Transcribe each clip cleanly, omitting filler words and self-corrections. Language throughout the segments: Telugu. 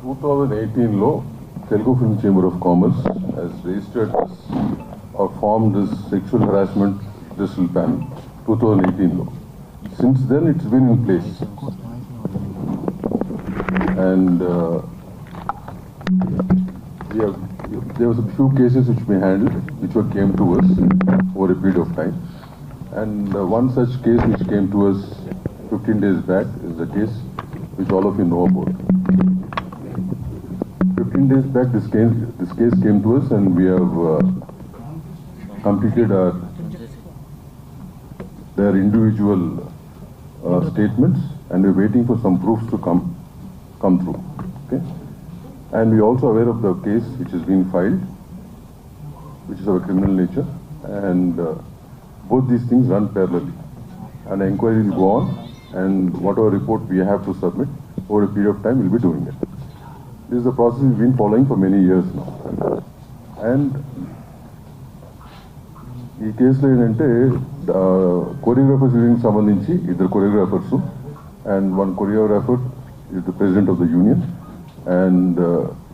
2018 లో Telugu Film Chamber of Commerce has registered this or formed this sexual harassment judicial panel 2018 లో. Since then it's been in place and there was a few cases which we handled which came to us over a period of time, and one such case which came to us 15 days back is the case which all of you know about. 15 days back this case came to us and we have completed their individual statements and we're waiting for some proofs to come through. Okay? And we also aware of the case which has been filed, which is of a criminal nature, and both these things run parallelly. An inquiry will go on, and whatever report we have to submit over a period of time, we'll be doing it. This is a process we've been following for many years now. And ఈ కేసులో ఏంటంటే కొరియోగ్రాఫర్స్ యూనియన్కి సంబంధించి ఇద్దరు choreographers and one choreographer is the president of the union, and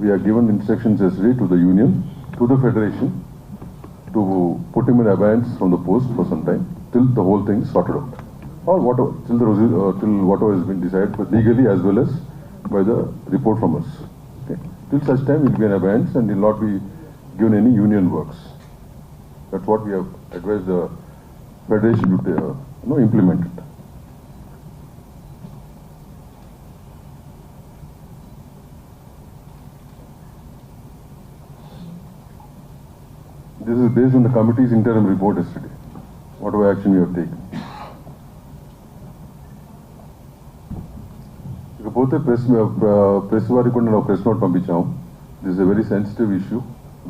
we are given instructions yesterday to the union, to the federation, to put him in abeyance from the post for some time till the whole thing is sorted out, or whatever, till whatever has been decided, but legally as well as by the report from us. Okay. Till such time he will be in abeyance and will not be given any union works. That's what we have advised the federation to implement it. This is based on the committee's interim report yesterday, whatever action we have taken. ఇకపోతే ప్రెస్ వారికి కూడా నేను ప్రెస్ నోట్ పంపించాము. This is a very sensitive issue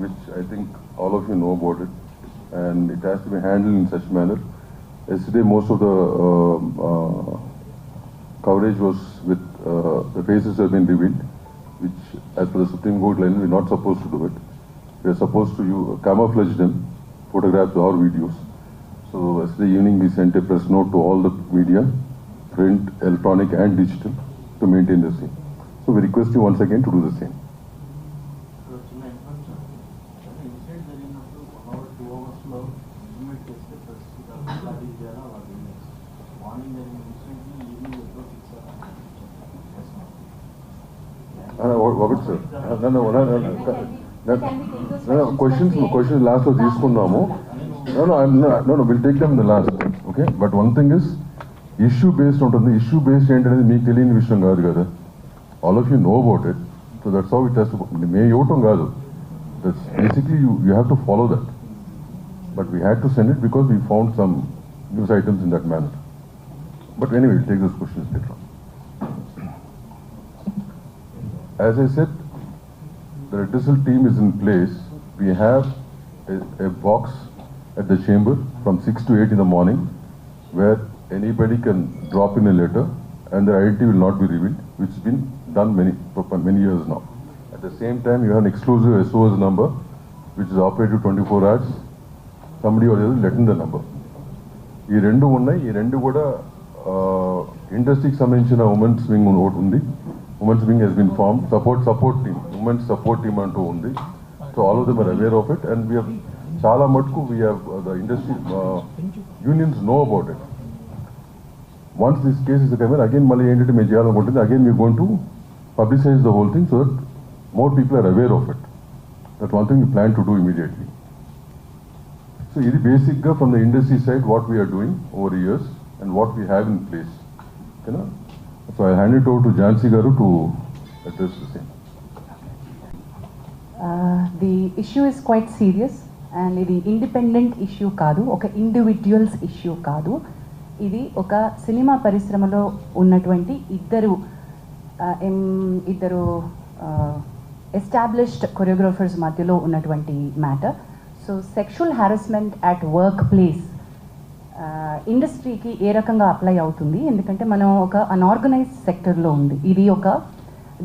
which I think all of you know about it, and it has to be handled in such manner. Yesterday most of the coverage was with the faces have been revealed, which as per the Supreme Court line we are not supposed to do it. We are supposed to camouflage them, photographs or videos. So yesterday evening we sent a press note to all the media, print, electronic and digital, to maintain the same. So we request you once again to do the same. Questions last of తీసుకున్నాము. No, we'll take them in the last. Okay, but one thing is issue based ఉంటుంది. Issue based ఏంటనేది మీకు తెలియని విషయం కాదు కదా. All of you know about it, so that's how it has to. మేము ఇవ్వటం కాదు. That's basically you have to follow that. But we had to send it because we found some news items in that manner. But anyway, we'll take those questions later on. As I said, the redressal team is in place. We have a box at the chamber from 6 to 8 in the morning where anybody can drop in a letter and their identity will not be revealed, which has been done many years now. At the same time, you have an exclusive SOS number which is operated 24 hours. Somebody or the other let in the number. ఈ రెండు ఉన్నాయి. ఈ రెండు కూడా ఇండస్ట్రీకి సంబంధించిన ఉమెన్స్ వింగ్ ఒకటి ఉంది. Women's wing has been formed, support team, women's support team అంటూ ఉంది. So all of them are aware of it, and we have చాలా మటుకు we have the industry unions know about it. Once this case is coming again, మళ్ళీ ఏంటంటే మేము చేయాలనుకుంటుంది again we are going to publicize the whole thing so that more people are aware of it. That's one thing we plan to do immediately. So ఇది బేసిక్గా from the industry side what we are doing over the years and what we have in place. Okay, na? So I hand it over to Jhansi Garu to address the same. The issue is quite serious, and ఇది ఇండిపెండెంట్ ఇష్యూ కాదు, ఒక ఇండివిజువల్స్ ఇష్యూ కాదు. ఇది ఒక సినిమా పరిశ్రమలో ఉన్నటువంటి ఇద్దరు ఎస్టాబ్లిష్డ్ కొరియోగ్రాఫర్స్ మధ్యలో ఉన్నటువంటి matter. So sexual harassment at work place ఇండస్ట్రీకి ఏ రకంగా అప్లై అవుతుంది, ఎందుకంటే మనం ఒక అన్ఆర్గనైజ్డ్ సెక్టర్లో ఉంది, ఇది ఒక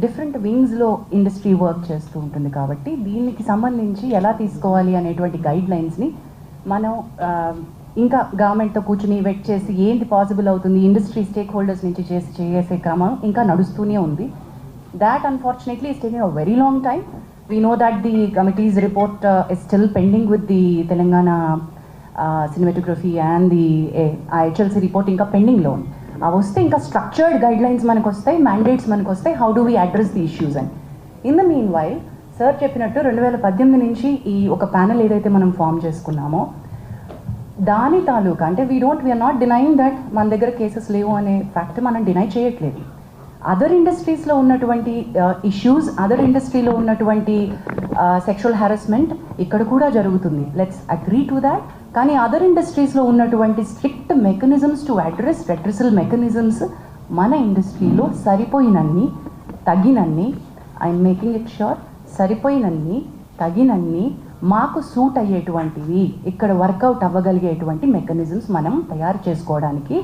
డిఫరెంట్ వింగ్స్లో ఇండస్ట్రీ వర్క్ చేస్తూ ఉంటుంది. కాబట్టి దీనికి సంబంధించి ఎలా తీసుకోవాలి అనేటువంటి గైడ్ లైన్స్ని మనం ఇంకా గవర్నమెంట్తో కూర్చుని వెట్ చేసి ఏంటి పాసిబుల్ అవుతుంది ఇండస్ట్రీ స్టేక్ హోల్డర్స్ నుంచి చేసే క్రమం ఇంకా నడుస్తూనే ఉంది. That unfortunately is taking a very long time. We know that the committee's report is still pending with the Telangana cinematography and the IHLC report ఇంకా పెండింగ్లో ఉంది. అవి వస్తే ఇంకా స్ట్రక్చర్డ్ గైడ్ లైన్స్ మనకు వస్తాయి, మ్యాండేట్స్ మనకు వస్తాయి, how do we address the issues అని. In the meanwhile sir చెప్పినట్టు 2018 నుంచి ఈ ఒక ప్యానెల్ ఏదైతే మనం ఫామ్ చేసుకున్నామో దాని తాలూకా అంటే వీఆర్ నాట్ డినైయింగ్ దట్ మన దగ్గర కేసెస్ లేవు అనే ఫ్యాక్ట్ మనం డినై చేయట్లేదు. అదర్ ఇండస్ట్రీస్లో ఉన్నటువంటి ఇష్యూస్, అదర్ ఇండస్ట్రీలో ఉన్నటువంటి సెక్షువల్ హారాస్మెంట్ ఇక్కడ కూడా జరుగుతుంది. Let's agree to that. కానీ అదర్ ఇండస్ట్రీస్లో ఉన్నటువంటి strict mechanisms to address redressal mechanisms మన ఇండస్ట్రీలో సరిపోయినన్ని తగినన్ని, ఐఎమ్ మేకింగ్ ఇట్ ష్యూర్, సరిపోయినన్ని తగినన్ని మాకు సూట్ అయ్యేటువంటివి, ఇక్కడ వర్కౌట్ అవ్వగలిగేటువంటి మెకానిజమ్స్ మనం తయారు చేసుకోవడానికి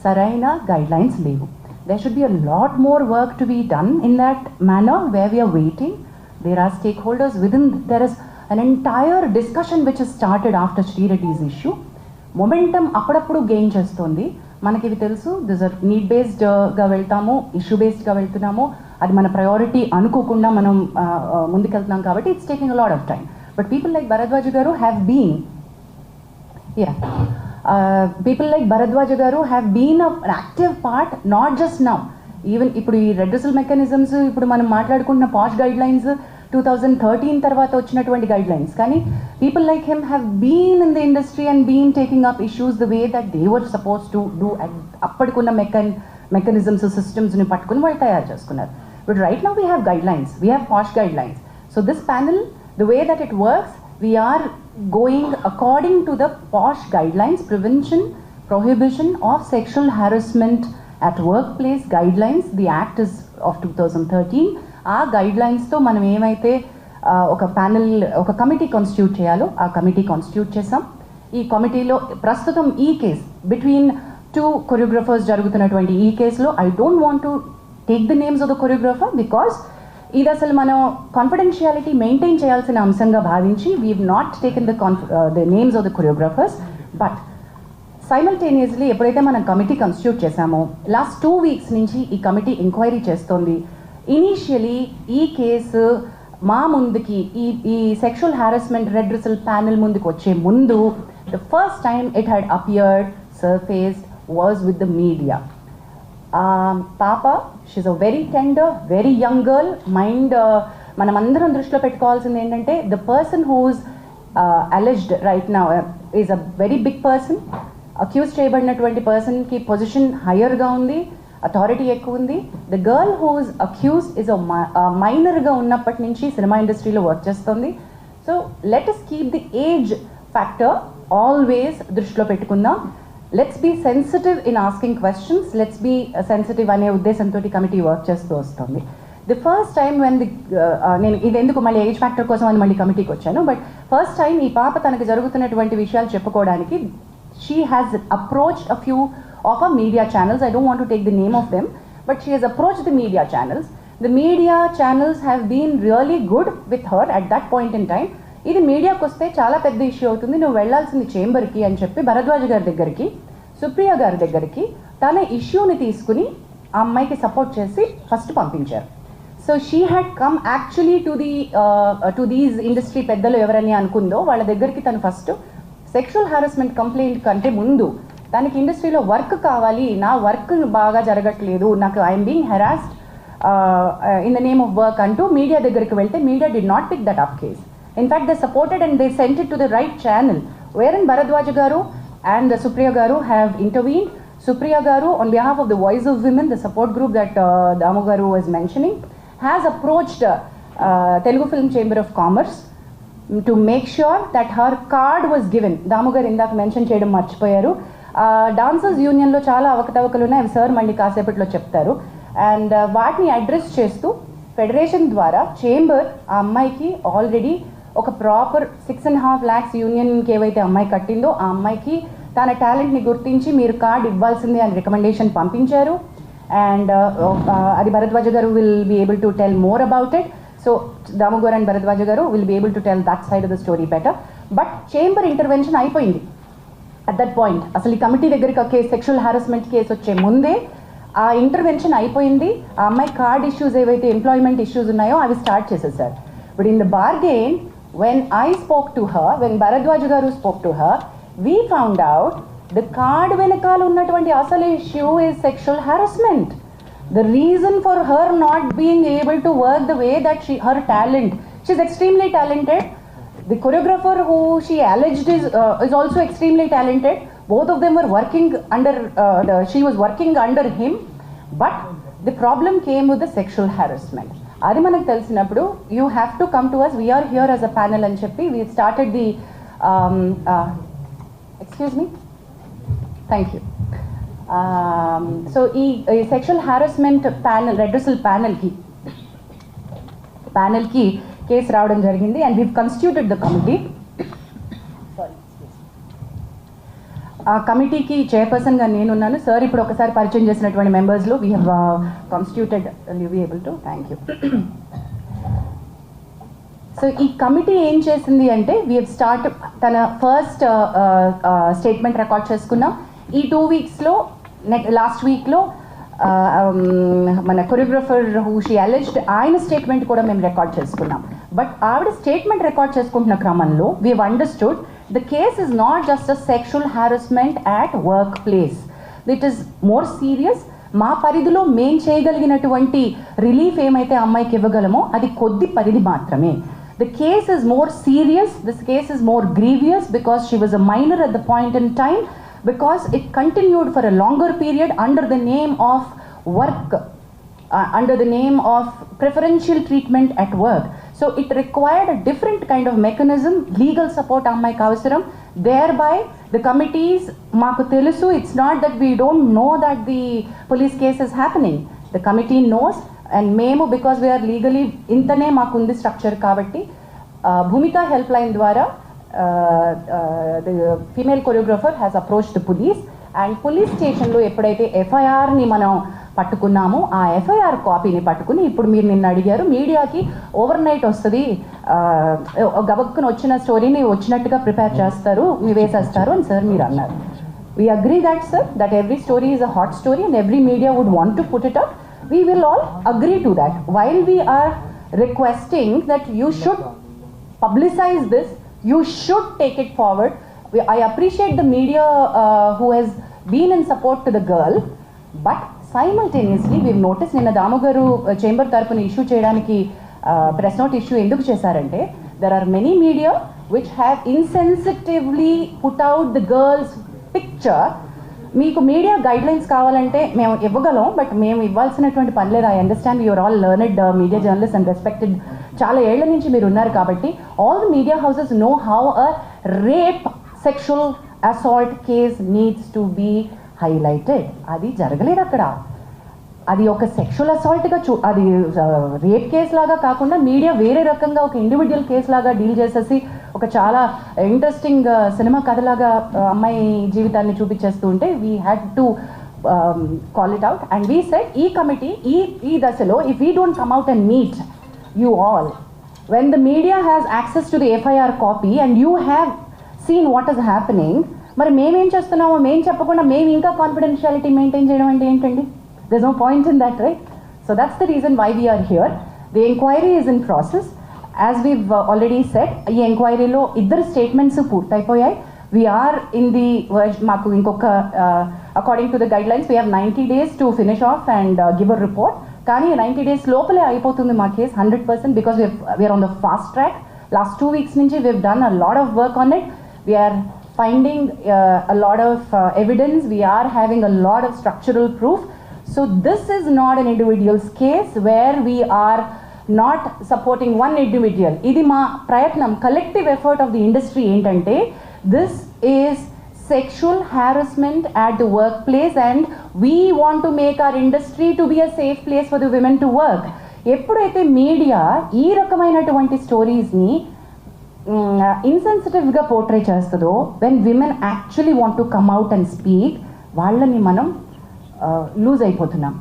సరైన గైడ్లైన్స్ లేవు. There should be a lot more work to be done in that manner where we are waiting. There are stakeholders within, there is an entire discussion which has started after Sri Reddy's issue. Momentum అప్పుడప్పుడు గెయిన్ చేస్తుంది. మనకి ఇవి తెలుసు, దిస్ ఆర్ నీడ్ బేస్డ్గా వెళ్తాము, ఇష్యూ బేస్డ్గా వెళ్తున్నాము, అది మన ప్రయారిటీ అనుకోకుండా మనం ముందుకెళ్తున్నాం కాబట్టి it's taking a lot of time. But people like Bharadwaj garu have been people like Bharadwaj garu have been an active part, not just now. Even ఇప్పుడు ఈ రెడ్రెసల్ మెకానిజమ్స్ ఇప్పుడు మనం మాట్లాడుకుంటున్న పాష్ గైడ్ లైన్స్ 2013 తర్వాత వచ్చినటువంటి గైడ్ లైన్స్, కానీ people like him have been in the industry and been taking up issues the way that they were supposed to do. అప్పటికున్న మెకానిజమ్స్ సిస్టమ్స్ని పట్టుకుని వాళ్ళు తయారు చేసుకున్నారు. But right now we have guidelines, we have POSH guidelines. So this panel, the way that it works, we are going according to the POSH guidelines, prevention, prohibition of sexual harassment at workplace guidelines. The act is of 2013. ఆ guidelines తో మనం ఏమైతే ఒక ప్యానెల్, ఒక కమిటీ కాన్స్టిట్యూట్ చేయాలో ఆ కమిటీ కాన్స్టిట్యూట్ చేసాం. ఈ కమిటీలో ప్రస్తుతం ఈ కేస్ బిట్వీన్ 2 కొరియోగ్రఫర్స్ జరుగుతున్నటువంటి ఈ కేసులో I don't want to take the names of the choreographer because ఇది అసలు మనం కాన్ఫిడెన్షియాలిటీ మెయింటైన్ చేయాల్సిన అంశంగా భావించి we have not taken the names of the choreographers. But simultaneously ఎప్పుడైతే మనం కమిటీ కాన్స్టిట్యూట్ చేశామో లాస్ట్ 2 weeks నుంచి ఈ కమిటీ ఎంక్వైరీ చేస్తోంది. ఇనీషియలీ ఈ కేసు మా ముందుకి ఈ సెక్షువల్ హారాస్మెంట్ రెడ్రెసల్ ప్యానెల్ ముందుకు వచ్చే ముందు the first time it had appeared, surfaced was with the media. పాప, she's a very tender, very young girl. Mind మనమందరం దృష్టిలో పెట్టుకోవాల్సింది ఏంటంటే the person whose alleged right now is a very big person. Accuse చేయబడినటువంటి పర్సన్కి పొజిషన్ హయ్యర్గా ఉంది, అథారిటీ ఎక్కువ ఉంది. The girl whose accuse is మైనర్గా ఉన్నప్పటి నుంచి సినిమా ఇండస్ట్రీలో వర్క్ చేస్తుంది. So let us keep the age factor always దృష్టిలో పెట్టుకుందాం. Let's be sensitive in asking questions, let's be sensitive అనే ఉద్దేశంతో కమిటీ వర్క్ చేస్తూ వస్తుంది. ది ఫస్ట్ టైం వెన్ నేను ఇది ఎందుకు మళ్ళీ ఏజ్ ఫ్యాక్టర్ కోసం అని మళ్ళీ కమిటీకి వచ్చాను, బట్ ఫస్ట్ టైం ఈ పాప తనకు జరుగుతున్నటువంటి విషయాలు చెప్పుకోవడానికి she has approached a few of a media channels. I don't want to take the name of them, but she has approached the media channels. The media channels have been really good with her at that point in time. ఇది మీడియాకి వస్తే చాలా పెద్ద ఇష్యూ అవుతుంది, నువ్వు వెళ్లాల్సింది చేంబర్కి అని చెప్పి భరద్వాజ్ గారి దగ్గరికి, సుప్రియ గారి దగ్గరికి తన ఇష్యూని తీసుకుని ఆ అమ్మాయికి సపోర్ట్ చేసి ఫస్ట్ పంపించారు. So she had come actually to these industry పెద్దలు ఎవరని అనుకుందో వాళ్ళ దగ్గరికి తను ఫస్ట్ సెక్షువల్ హారాస్మెంట్ కంప్లైంట్ కంటే ముందు తనకి ఇండస్ట్రీలో వర్క్ కావాలి, నా వర్క్ బాగా జరగట్లేదు, నాకు I'm being harassed in the name of work అంటూ మీడియా దగ్గరికి వెళ్తే media did not pick that up case. In fact, they supported and they sent it to the right channel, wherein Bharadwaj garu and Supriya garu have intervened. Supriya garu, on behalf of the Voice of Women, the support group that Damu garu was mentioning, has approached Telugu Film Chamber of Commerce to make sure that her card was given. Damu garu indaka mention cheyadam marchipoyaru. Dancers Union lo chaala avakatavakalu unnai, sir mandi kaasepatlo cheptaru. And వాటిని అడ్రస్ చేస్తూ ఫెడరేషన్ ద్వారా చేంబర్ ఆ అమ్మాయికి ఆల్రెడీ ఒక ప్రాపర్ 6.5 lakhs యూనియన్కి ఏవైతే అమ్మాయి కట్టిందో ఆ అమ్మాయికి తన టాలెంట్ని గుర్తించి మీరు కార్డ్ ఇవ్వాల్సిందే అని రికమెండేషన్ పంపించారు. అండ్ అది Bharadwaja garu will be able to tell more about it. So Damu garu and Bharadwaja garu will be able to tell that side of the story better. But chamber intervention అయిపోయింది అట్ దట్ పాయింట్. అసలు ఈ కమిటీ దగ్గరికి సెక్షువల్ హారాస్మెంట్ కేసు వచ్చే ముందే ఆ ఇంటర్వెన్షన్ అయిపోయింది. ఆ అమ్మాయి కార్డ్ ఇష్యూస్ ఏవైతే ఎంప్లాయ్మెంట్ ఇష్యూస్ ఉన్నాయో అవి స్టార్ట్ చేసేసారు. But in the bargain when I spoke to her, when Bharadwaj garu spoke to her, we found out the card venakal unnatuvanti asal issue is sexual harassment. The reason for her not being able to work the way that her talent, she's extremely talented. The choreographer who she alleged is also extremely talented. Both of them were working under she was working under him, but the problem came with the sexual harassment. అది మనకు తెలిసినప్పుడు you have to come to us, we're here as a panel అని చెప్పి we started the excuse me thank you. So ఈ సెక్షువల్ హారాస్మెంట్ ప్యానల్ రెడ్రెసల్ ప్యానల్కి కేసు రావడం జరిగింది and we constituted the committee. ఆ కమిటీకి చైర్పర్సన్గా నేనున్నాను. సార్ ఇప్పుడు ఒకసారి పరిచయం చేసినటువంటి మెంబర్స్లో we have constituted, you be able to, thank you. So ఈ కమిటీ ఏం చేసింది అంటే వీ హ్యావ్ స్టార్ట్ తన ఫస్ట్ స్టేట్మెంట్ రికార్డ్ చేసుకున్నాం. ఈ 2 వీక్స్లో లాస్ట్ వీక్లో మన కొరియోగ్రఫర్ హూ షీ అలెజ్డ్ ఆయన స్టేట్మెంట్ కూడా మేము రికార్డ్ చేసుకున్నాం. బట్ ఆవిడ స్టేట్మెంట్ రికార్డ్ చేసుకుంటున్న క్రమంలో we have understood the case is not just a sexual harassment at workplace. It is more serious. మా పరిధిలో మేం చేయగలిగినటువంటి రిలీఫ్ ఏమైతే అమ్మాయికి ఇవ్వగలమో అది కొద్ది పరిధి మాత్రమే. The case is more serious. This case is more grievous because she was a minor at the point in time, because it continued for a longer period under the name of work, under the name of preferential treatment at work. So it required a different kind of mechanism, legal support ammayiki avasaram. Thereby the committees maaku telusu, it's not that we don't know that the police case is happening. The committee knows, and memo because we are legally intane maaku undi structure kabatti Bhumika helpline dwara the female choreographer has approached the police, and police station lo eppudaithe FIR ni manam పట్టుకున్నాము, ఆ ఎఫ్ఐఆర్ కాపీని పట్టుకుని ఇప్పుడు మీరు నిన్న అడిగారు మీడియాకి ఓవర్ నైట్ వస్తుంది, గబక్కున వచ్చిన స్టోరీని వచ్చినట్టుగా ప్రిపేర్ చేస్తారు, వేసేస్తారు అని సార్ మీరు అన్నారు. We agree that sir, that every story is a hot story and every media would want to put it up. We will all agree to that. While we are requesting that you should publicize this, you should take it forward. I appreciate the media who has been in support to the girl, but simultaneously we've noticed నిన్న దాము గారు చేంబర్ తరపున ఇష్యూ చేయడానికి ప్రెస్ నోట్ ఇష్యూ ఎందుకు చేశారంటే there are many media which have insensitively put out the girl's picture. మీకు మీడియా గైడ్ లైన్స్ కావాలంటే మేము ఇవ్వగలం, బట్ మేము ఇవ్వాల్సినటువంటి పని లేదు. I understand you're all learned media journalist and respected, చాలా ఏళ్ల నుంచి మీరు ఉన్నారు కాబట్టి all the media houses know how a rape sexual assault case needs to be highlighted. అది జరగలేదు అక్కడ. అది ఒక సెక్షువల్ అసాల్ట్గా అది రేప్ కేసు లాగా కాకుండా మీడియా వేరే రకంగా ఒక ఇండివిజువల్ కేసు లాగా డీల్ చేసేసి ఒక చాలా ఇంట్రెస్టింగ్ సినిమా కథలాగా అమ్మాయి జీవితాన్ని చూపించేస్తూ ఉంటే we had to call it out and we said ఈ కమిటీ ఈ దశలో if we don't come out and meet you all when the media has access to the FIR copy and you have seen what is happening, మరి మేమేం చేస్తున్నామో మేము చెప్పకుండా మేము ఇంకా కాన్ఫిడెన్షియాలిటీ మెయింటైన్ చేయడం అంటే ఏంటండి? There's no point in that, right? So that's the reason why we are here. The inquiry is in process. As we've already said, ఈ ఎంక్వైరీలో ఇద్దరు statements పూర్తయిపోయాయి. We are in the మాకు ఇంకొక according to the guidelines we have 90 days to finish off and give a report. కానీ 90 days లోపలే అయిపోతుంది మా case 100% because we are on the fast track. Last 2 weeks నుంచి we've done a lot of work on it. We are finding a lot of evidence. We are having a lot of structural proof. So this is not an individual's case where we are not supporting one individual. Idi ma prayatnam, collective effort of the industry entante, this is sexual harassment at the workplace and we want to make our industry to be a safe place for the women to work. ఎప్పుడైతే మీడియా ఈ రకమైనటువంటి స్టోరీస్ని ఇన్సెన్సిటివ్గా పోర్ట్రే చేస్తుందో, when women actually want to come out and speak, వాళ్ళని మనం లూజ్ అయిపోతున్నాం.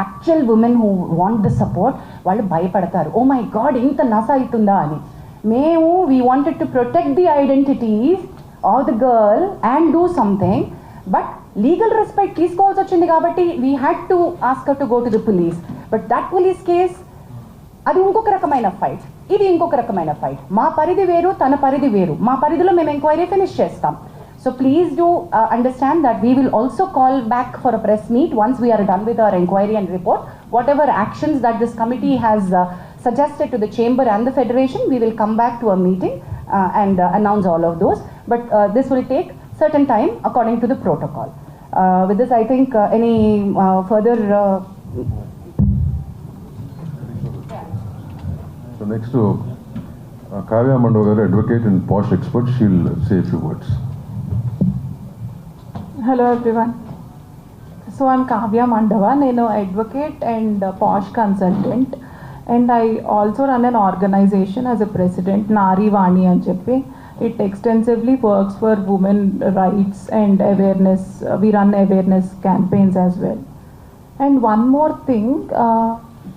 Actual women who want the support వాళ్ళు భయపడతారు, ఓ మై గాడ్ ఇంత నస అవుతుందా అని. మేము we wanted to protect the identities of the girl and do something, but legal respect తీసుకోవాల్సి వచ్చింది కాబట్టి we had to ask to go to the police. But that police case అది ఇంకొక రకమైన ఫైట్, ఇది ఇంకొక రకమైన ఫైట్. మా పరిధి వేరు, తన పరిధి వేరు. మా పరిధిలో మేము ఎంక్వైరీ ఫినిష్ చేస్తాం. So please do understand that we will also call back for a press meet once we are done with our inquiry and report. Whatever actions that this committee has suggested to the chamber and the federation, we will come back to a meeting and announce all of those. But this will take certain time according to the protocol. With this, I think any further... So next to Kavya Mandogar, advocate and posh expert, she'll say a few words. Hello everyone. So I'm Kavya Mandava. I'm an advocate and posh consultant, and I also run an organization as a president, Nari Vani and Cheppi. It extensively works for women rights and awareness. We run awareness campaigns as well. And one more thing,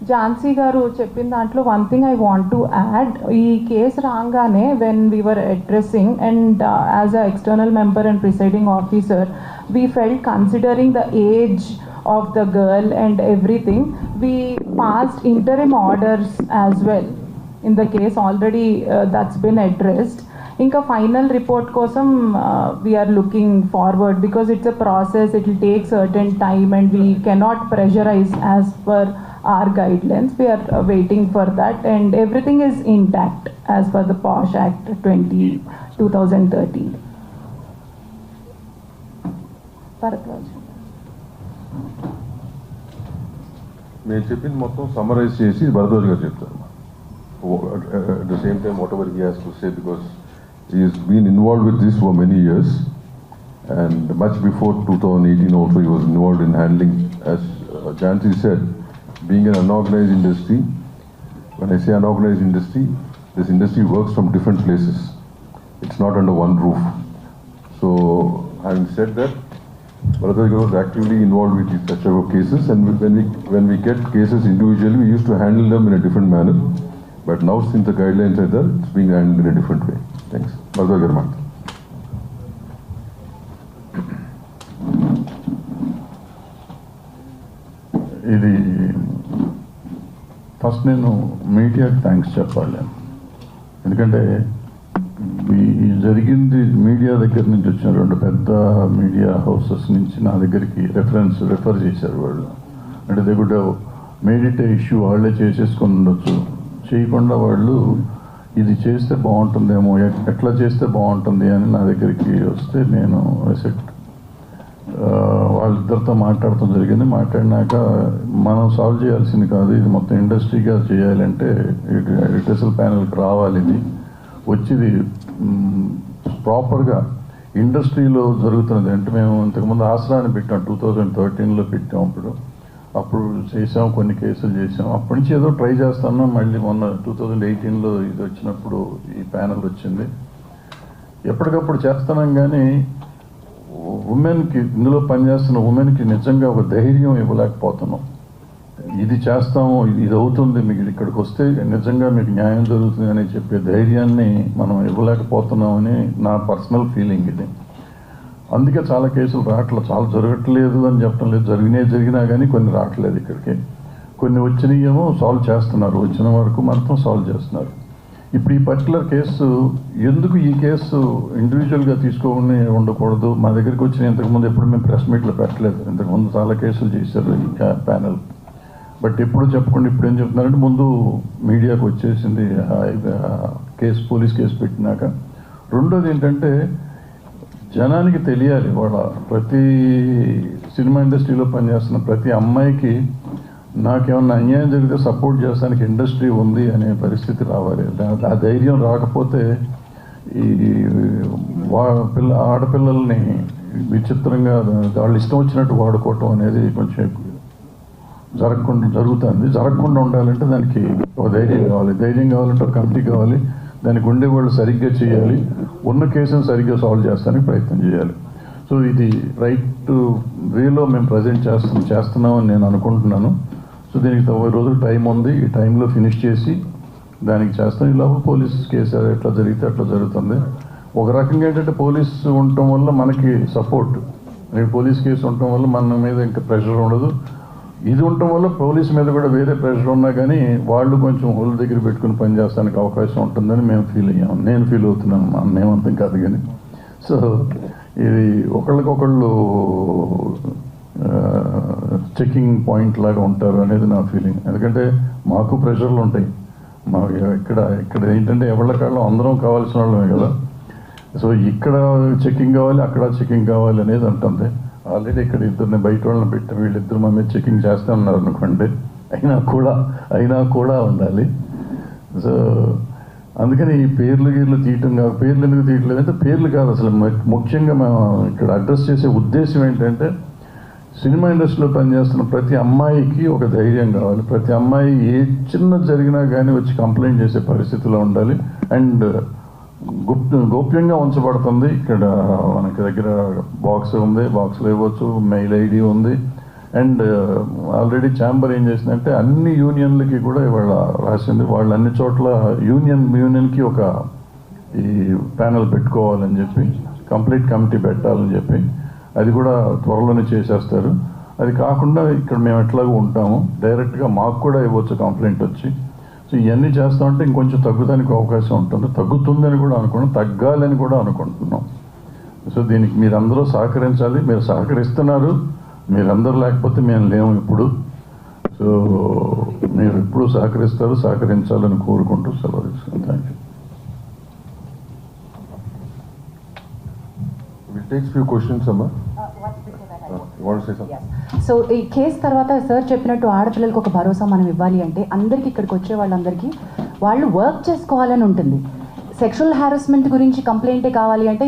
Jansi garu cheppin dantlo one thing I want to add. Ee case rangane when we were addressing, and as a external member and presiding officer, we felt considering the age of the girl and everything, we passed interim orders as well in the case. Already that's been addressed. Inka final report kosam we are looking forward, because it's a process, it will take certain time and we cannot pressurize as per our guidelines. We are waiting for that, and everything is intact as per the POSH Act 2013. నేను చెప్పింది మొత్తం సమ్మరైజ్ చేసి భరద్వాజ్ గారు చెప్తారు. At the same time, whatever he has to say, because he has been involved with this for many years, and much before 2018 also he was involved in handling, as Jansi said, being an unorganized industry. When I say unorganized industry, this industry works from different places. It's not under one roof. So, having said that, Bharadwaj was actively involved with such type of cases, and when we get cases individually, we used to handle them in a different manner. But now, since the guidelines are there, it's being handled in a different way. Thanks. Bharadwaj Garman. ఇది ఫస్ట్ నేను మీడియాకి థ్యాంక్స్ చెప్పాలి. ఎందుకంటే ఈ జరిగింది మీడియా దగ్గర నుంచి వచ్చిన 2 పెద్ద మీడియా హౌసెస్ నుంచి నా దగ్గరికి రెఫర్ చేశారు వాళ్ళు. అంటే they good made it issue, వాళ్ళే చేసేసుకొని ఉండొచ్చు. చేయకుండా వాళ్ళు ఇది చేస్తే బాగుంటుందేమో, ఎట్లా చేస్తే బాగుంటుంది అని నా దగ్గరికి వస్తే నేను వాళ్ళిద్దరితో మాట్లాడటం జరిగింది. మాట్లాడినాక మనం సాల్వ్ చేయాల్సింది కాదు, ఇది మొత్తం ఇండస్ట్రీగా చేయాలంటే రిటర్సల్ ప్యానెల్కి రావాలి. ఇది వచ్చింది ప్రాపర్గా ఇండస్ట్రీలో జరుగుతున్నది. అంటే మేము ఇంతకుముందు ఆసరాన్ని పెట్టాం, 2013లో పెట్టాం. అప్పుడు చేసాం, కొన్ని కేసులు చేసాం. అప్పటి నుంచి ఏదో ట్రై చేస్తాను. మళ్ళీ మొన్న 2018లో ఇది వచ్చినప్పుడు ఈ ప్యానెల్ వచ్చింది. ఎప్పటికప్పుడు చేస్తున్నాం, కానీ ఉమెన్కి, ఇందులో పనిచేస్తున్న ఉమెన్కి నిజంగా ఒక ధైర్యం ఇవ్వలేకపోతున్నాం. ఇది చేస్తాము, ఇది అవుతుంది, మీకు ఇక్కడికి వస్తే నిజంగా మీకు న్యాయం జరుగుతుంది అని చెప్పే ధైర్యాన్ని మనం ఇవ్వలేకపోతున్నామని నా పర్సనల్ ఫీలింగ్ ఇది. అందుకే చాలా కేసులు రావట్లేదు. చాలా జరగట్లేదు అని చెప్పడం లేదు, జరిగినా కానీ కొన్ని రావట్లేదు ఇక్కడికి. కొన్ని వచ్చినాయేమో సాల్వ్ చేస్తున్నారు, వచ్చిన వరకు మాత్రం సాల్వ్ చేస్తున్నారు. ఇప్పుడు ఈ పర్టికులర్ కేసు, ఎందుకు ఈ కేసు ఇండివిజువల్గా తీసుకోకుండా ఉండకూడదు? మా దగ్గరికి వచ్చిన ఇంతకుముందు ఎప్పుడు మేము ప్రెస్ మీట్లో పెట్టలేదు. ఇంతకుముందు చాలా కేసులు చేశారు ఈ ప్యానెల్. బట్ ఎప్పుడు చెప్పకుండా ఇప్పుడు ఏం చెప్తున్నారంటే, ముందు మీడియాకు వచ్చేసింది కేసు, పోలీస్ కేసు పెట్టినాక. రెండోది ఏంటంటే, జనానికి తెలియాలి, వాళ్ళ ప్రతి సినిమా ఇండస్ట్రీలో పనిచేస్తున్న ప్రతి అమ్మాయికి నాకేమన్నా అన్యాయం జరిగితే సపోర్ట్ చేస్తానికి ఇండస్ట్రీ ఉంది అనే పరిస్థితి రావాలి. ఆ ధైర్యం రాకపోతే ఈ ఆడపిల్లల్ని విచిత్రంగా వాళ్ళు ఇష్టం వచ్చినట్టు వాడుకోవటం అనేది కొంచెం జరగకుండా ఉండాలంటే దానికి ఒక ధైర్యం కావాలి. ధైర్యం కావాలంటే ఒక కమిటీ కావాలి. దానికి ఉండేవాళ్ళు సరిగ్గా చేయాలి, ఉన్న కేసును సరిగ్గా సాల్వ్ చేస్తానికి ప్రయత్నం చేయాలి. సో ఇది రైట్ వేలో మేము ప్రజెంట్ చేస్తున్నామని నేను అనుకుంటున్నాను. సో దీనికి 90 రోజులు టైం ఉంది. ఈ టైంలో ఫినిష్ చేసి దానికి చేస్తాం. ఇలా పోలీస్ కేసు ఎట్లా జరిగితే అట్లా జరుగుతుంది. ఒక రకంగా ఏంటంటే, పోలీసు ఉండటం వల్ల మనకి సపోర్ట్, రేపు పోలీస్ కేసు ఉండటం వల్ల మన మీద ఇంకా ప్రెషర్ ఉండదు. ఇది ఉండటం వల్ల పోలీస్ మీద కూడా వేరే ప్రెషర్ ఉన్నా కానీ వాళ్ళు కొంచెం హోల్ దగ్గర పెట్టుకుని పనిచేస్తానికి అవకాశం ఉంటుందని మేము ఫీల్ అయ్యాము. నేను ఫీల్ అవుతున్నాను, మేమంతం కాదు కానీ. సో ఇది ఒకళ్ళకొకళ్ళు చెకింగ్ పాయింట్ లాగా ఉంటారు అనేది నా ఫీలింగ్. ఎందుకంటే మాకు ప్రెషర్లు ఉంటాయి. మాకు ఇక్కడ ఏంటంటే ఎవరికాళ్ళు అందరం కావాల్సిన వాళ్ళమే కదా. సో ఇక్కడ చెకింగ్ కావాలి, అక్కడ చెకింగ్ కావాలి అనేది ఉంటుంది. ఆల్రెడీ ఇక్కడ ఇద్దరిని బయట వాళ్ళని పెట్టి వీళ్ళిద్దరు మా మీద చెకింగ్ చేస్తూ ఉన్నారు అనుకోండి. అయినా కూడా ఉండాలి. సో అందుకని ఈ పేర్లు తీయటం కాదు. పేర్లు ఎందుకు తీయట్లేదు అంటే పేర్లు కాదు, అసలు ముఖ్యంగా మేము ఇక్కడ అడ్రస్ చేసే ఉద్దేశం ఏంటంటే సినిమా ఇండస్ట్రీలో పనిచేస్తున్న ప్రతి అమ్మాయికి ఒక ధైర్యం కావాలి. ప్రతి అమ్మాయి ఏ చిన్న జరిగినా కానీ వచ్చి కంప్లైంట్ చేసే పరిస్థితిలో ఉండాలి. అండ్ గోప్యంగా ఉంచబడుతుంది. ఇక్కడ మనకి దగ్గర బాక్స్ ఉంది, బాక్స్లో ఇవ్వచ్చు, మెయిల్ ఐడి ఉంది. అండ్ ఆల్రెడీ ఛాంబర్ ఏం చేసిందంటే అన్ని యూనియన్లకి కూడా ఇవాళ రాసింది. వాళ్ళు అన్ని చోట్ల యూనియన్కి ఒక ఈ ప్యానెల్ పెట్టుకోవాలని చెప్పి, కంప్లీట్ కమిటీ పెట్టాలని చెప్పి, అది కూడా త్వరలోనే చేసేస్తారు. అది కాకుండా ఇక్కడ మేము ఎట్లాగో ఉంటాము, డైరెక్ట్గా మాకు కూడా ఇవ్వచ్చు కంప్లైంట్ వచ్చి. సో ఇవన్నీ చేస్తామంటే ఇంకొంచెం తగ్గుతానికి అవకాశం ఉంటుంది. తగ్గుతుందని కూడా అనుకున్నాం, తగ్గాలని కూడా అనుకుంటున్నాం. సో దీనికి మీరందరూ సహకరించాలి. మీరు సహకరిస్తున్నారు, మీరందరూ లేకపోతే మేము లేము ఇప్పుడు. సో మీరు ఎప్పుడు సహకరిస్తారు, సహకరించాలని కోరుకుంటూ సెలవు తీసుకుంటాను. Thank you. We'll take few questions, Amma. You want to say something? So ఈ కేసు తర్వాత సార్ చెప్పినట్టు ఆడపిల్లలకు ఒక భరోసా మనం ఇవ్వాలి అంటే అందరికీ ఇక్కడికి వచ్చే వాళ్ళందరికీ వాళ్ళు వర్క్ చేసుకోవాలని ఉంటుంది. సెక్షువల్ హారాస్మెంట్ గురించి కంప్లైంటే కావాలి అంటే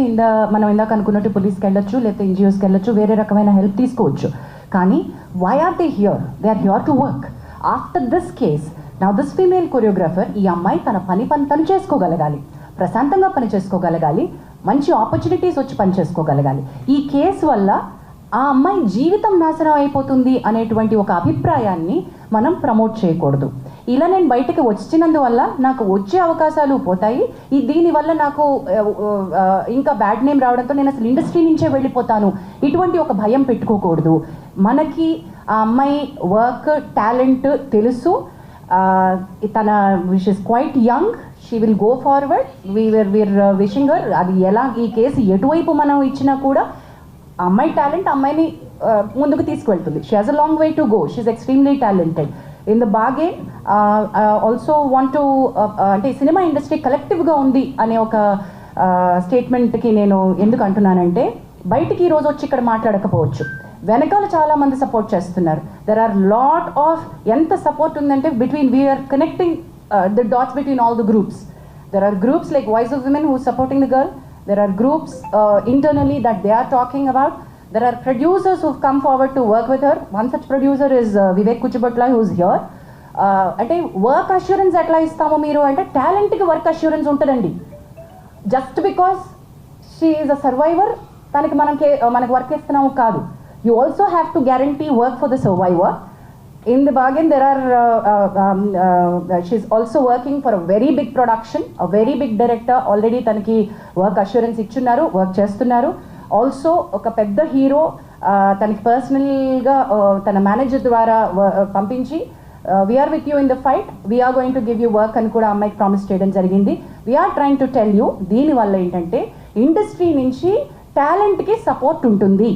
మనం ఇందాక అనుకున్నట్టు పోలీస్కి వెళ్ళొచ్చు, లేకపోతే ఎన్జిఓస్కి వెళ్ళొచ్చు, వేరే రకమైన హెల్ప్ తీసుకోవచ్చు. కానీ why are they here? They are here to work. After this case now this female choreographer, ఈ అమ్మాయి తన పని తను చేసుకోగలగాలి, ప్రశాంతంగా పని చేసుకోగలగాలి, మంచి ఆపర్చునిటీస్ వచ్చి పని చేసుకోగలగాలి. ఈ కేసు వల్ల ఆ అమ్మాయి జీవితం నాశనం అయిపోతుంది అనేటువంటి ఒక అభిప్రాయాన్ని మనం ప్రమోట్ చేయకూడదు. ఇలా నేను బయటకు వచ్చినందువల్ల నాకు వచ్చే అవకాశాలు పోతాయి, దీనివల్ల నాకు ఇంకా బ్యాడ్ నేమ్ రావడంతో నేను అసలు ఇండస్ట్రీ నుంచే వెళ్ళిపోతాను, ఇటువంటి ఒక భయం పెట్టుకోకూడదు. మనకి ఆ అమ్మాయి వర్క్ టాలెంట్ తెలుసు. తన wish is quite young, she will go forward. We are wishing her. అది ఎలా ఈ కేసు ఎటువైపు మనం ఇచ్చినా కూడా అమ్మాయి టాలెంట్ అమ్మాయిని ముందుకు తీసుకువెళ్తుంది. She has a long way to go. She is extremely talented. In the bargain also want to అంటే సినిమా ఇండస్ట్రీ కలెక్టివ్గా ఉంది అనే ఒక స్టేట్మెంట్కి నేను ఎందుకు అంటున్నానంటే, బయటికి ఈరోజు వచ్చి ఇక్కడ మాట్లాడకపోవచ్చు, వెనకాల చాలా మంది సపోర్ట్ చేస్తున్నారు. దెర్ ఆర్ లాట్ ఆఫ్ ఎంత సపోర్ట్ ఉందంటే we are connecting the dots between all the groups. There are groups like voice of women who supporting the girl. There are groups internally that they are talking about. There are producers who've come forward to work with her. One such producer is Vivek Kuchibutla, who's here. Ante work assurance etla istamo meeru ante talent ki work assurance untadandi. Just because she is a survivor taniki manaki work istunnam kaadu. You also have to guarantee work for the survivor. In the bargain, there are she's also working for a very big production, a very big director. Already tanaki work assurance ichunnaru, work chestunnaru. Also oka pedda hero tanaki personal ga tana manager dwara pampinchi we are with you in the fight, we are going to give you work ani kuda ammaiki promise cheyadam jarigindi. We are trying to tell you deeni valla entante industry nunchi talent ki support untundi.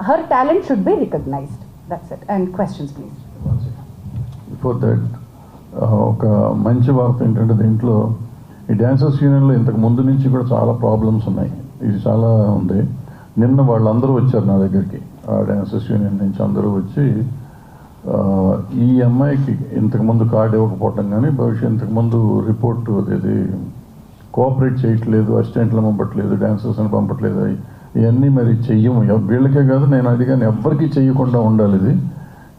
Her talent should be recognized. That's it. And questions, please. Before that, ఒక మంచి వార్త ఏంటంటే దీంట్లో ఈ డ్యాన్సర్స్ యూనియన్లో ఇంతకు ముందు నుంచి కూడా చాలా ప్రాబ్లమ్స్ ఉన్నాయి. ఇది చాలా ఉంది. నిన్న వాళ్ళందరూ వచ్చారు నా దగ్గరికి, ఆ డ్యాన్సర్స్ యూనియన్ నుంచి అందరూ వచ్చి ఈ అమ్మాయికి ఇంతకుముందు కార్డు ఇవ్వకపోవటం కానీ ఇంతకుముందు రిపోర్ట్ అది కోఆపరేట్ చేయట్లేదు, అసిస్టెంట్లు పంపట్లేదు, డాన్సర్స్ని పంపట్లేదు, ఇవన్నీ మరి చెయ్యము. వీళ్ళకే కాదు, నేను అడిగాను ఎవ్వరికీ చేయకుండా ఉండాలి. ఇది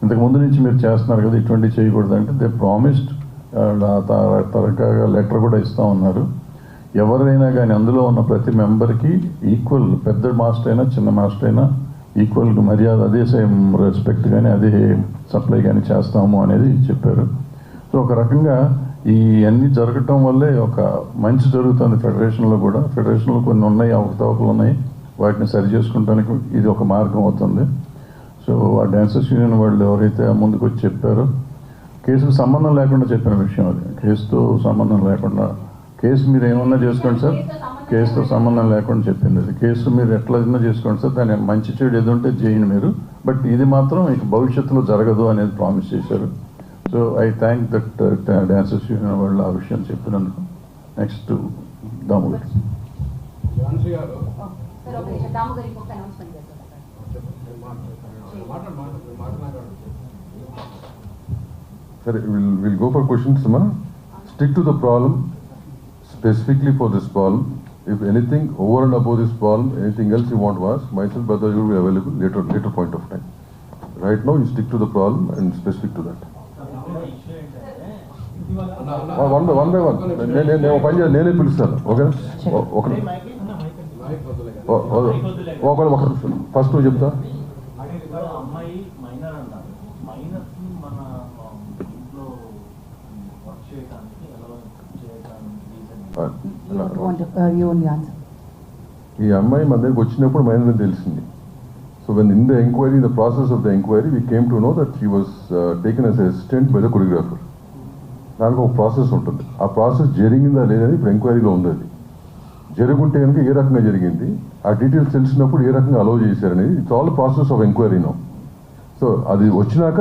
ఇంతకుముందు నుంచి మీరు చేస్తున్నారు కదా, ఇటువంటి చేయకూడదు అంటే దే ప్రామిస్డ్. తరగా లెటర్ కూడా ఇస్తూ ఉన్నారు. ఎవరైనా కానీ అందులో ఉన్న ప్రతి మెంబర్కి ఈక్వల్, పెద్ద మాస్టర్ అయినా చిన్న మాస్టర్ అయినా ఈక్వల్ మర్యాద, అదే సేమ్ రెస్పెక్ట్ కానీ అదే సప్లై కానీ చేస్తాము అనేది చెప్పారు. సో ఒక రకంగా ఈ అన్నీ జరగటం వల్లే ఒక మంచి జరుగుతుంది ఫెడరేషన్లో కూడా. ఫెడరేషన్లో కొన్ని ఉన్నాయి, అవకతవకలు ఉన్నాయి, వాటిని సరి చేసుకుంటానికి ఇది ఒక మార్గం అవుతుంది. సో ఆ డాన్సర్స్ యూనియన్ వాళ్ళు ఎవరైతే ముందుకు వచ్చి చెప్పారో కేసుకు సంబంధం లేకుండా చెప్పిన విషయం అది. కేసుతో సంబంధం లేకుండా, కేసు మీరు ఏమన్నా చేసుకోండి సార్, కేసుతో సంబంధం లేకుండా చెప్పింది అది. కేసు మీరు ఎట్లయినా చేసుకోండి సార్, దాని మంచి చెడు ఏది ఉంటే చేయండి మీరు, బట్ ఇది మాత్రం ఇక భవిష్యత్తులో జరగదు అనేది ప్రామిస్ చేశారు. So I thank that dancers union వాళ్ళు ఆ విషయం చెప్పినందుకు. నెక్స్ట్ దాము గారు. Sir, we'll go for questions, ma. Stick to the problem, specifically for this problem. If anything over and above this problem, anything else you want to ask, myself, brother, you will be available later point of time. Right now, you stick to the problem and specific to that. One by one. నేనే పిలుస్తాను. ఓకే ఫస్ట్ నువ్వు చెప్తా. ఈ అమ్మాయి మన దగ్గరికి వచ్చినప్పుడు మైనర్ తెలిసింది. So when in the enquiry, in the process of the enquiry, we came to know that she was taken as assistant by the choreographer. దానికి ఒక ప్రాసెస్ ఉంటుంది. ఆ ప్రాసెస్ జరిగిందా లేదని ఇప్పుడు ఎంక్వైరీలో ఉంది. అది జరుగుంటే కనుక ఏ రకంగా జరిగింది, ఆ డీటెయిల్స్ తెలిసినప్పుడు ఏ రకంగా అలౌ చేశారనేది it's all process of enquiry no. So అది వచ్చినాక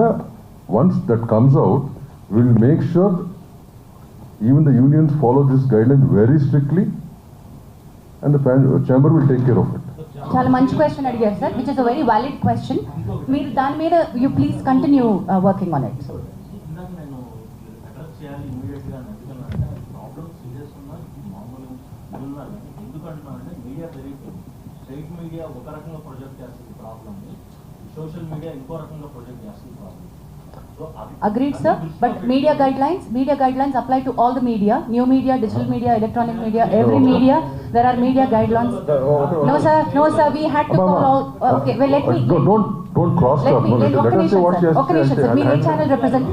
once that comes out, will make sure even the unions follow this guideline very strictly and the chamber will take care of it. చాలా మంచి క్వశ్చన్ అడిగారు sir, which is a very valid question. మీరు దాని మీద you please continue working on it. Media ఒక రకంగా ప్రొజెక్ట్ చేస్తుంది ప్రాబ్లమ్ని, సోషల్ మీడియా ఇంకో రకంగా ప్రొజెక్ట్ చేస్తుంది problem. Agreed, sir. But media guidelines apply to all the media, new media, digital media, electronic media, every media. There are media guidelines. No, sir. We had to call all. Okay, well, let me. Don't cross talk. Let me, sir. Media channel represent.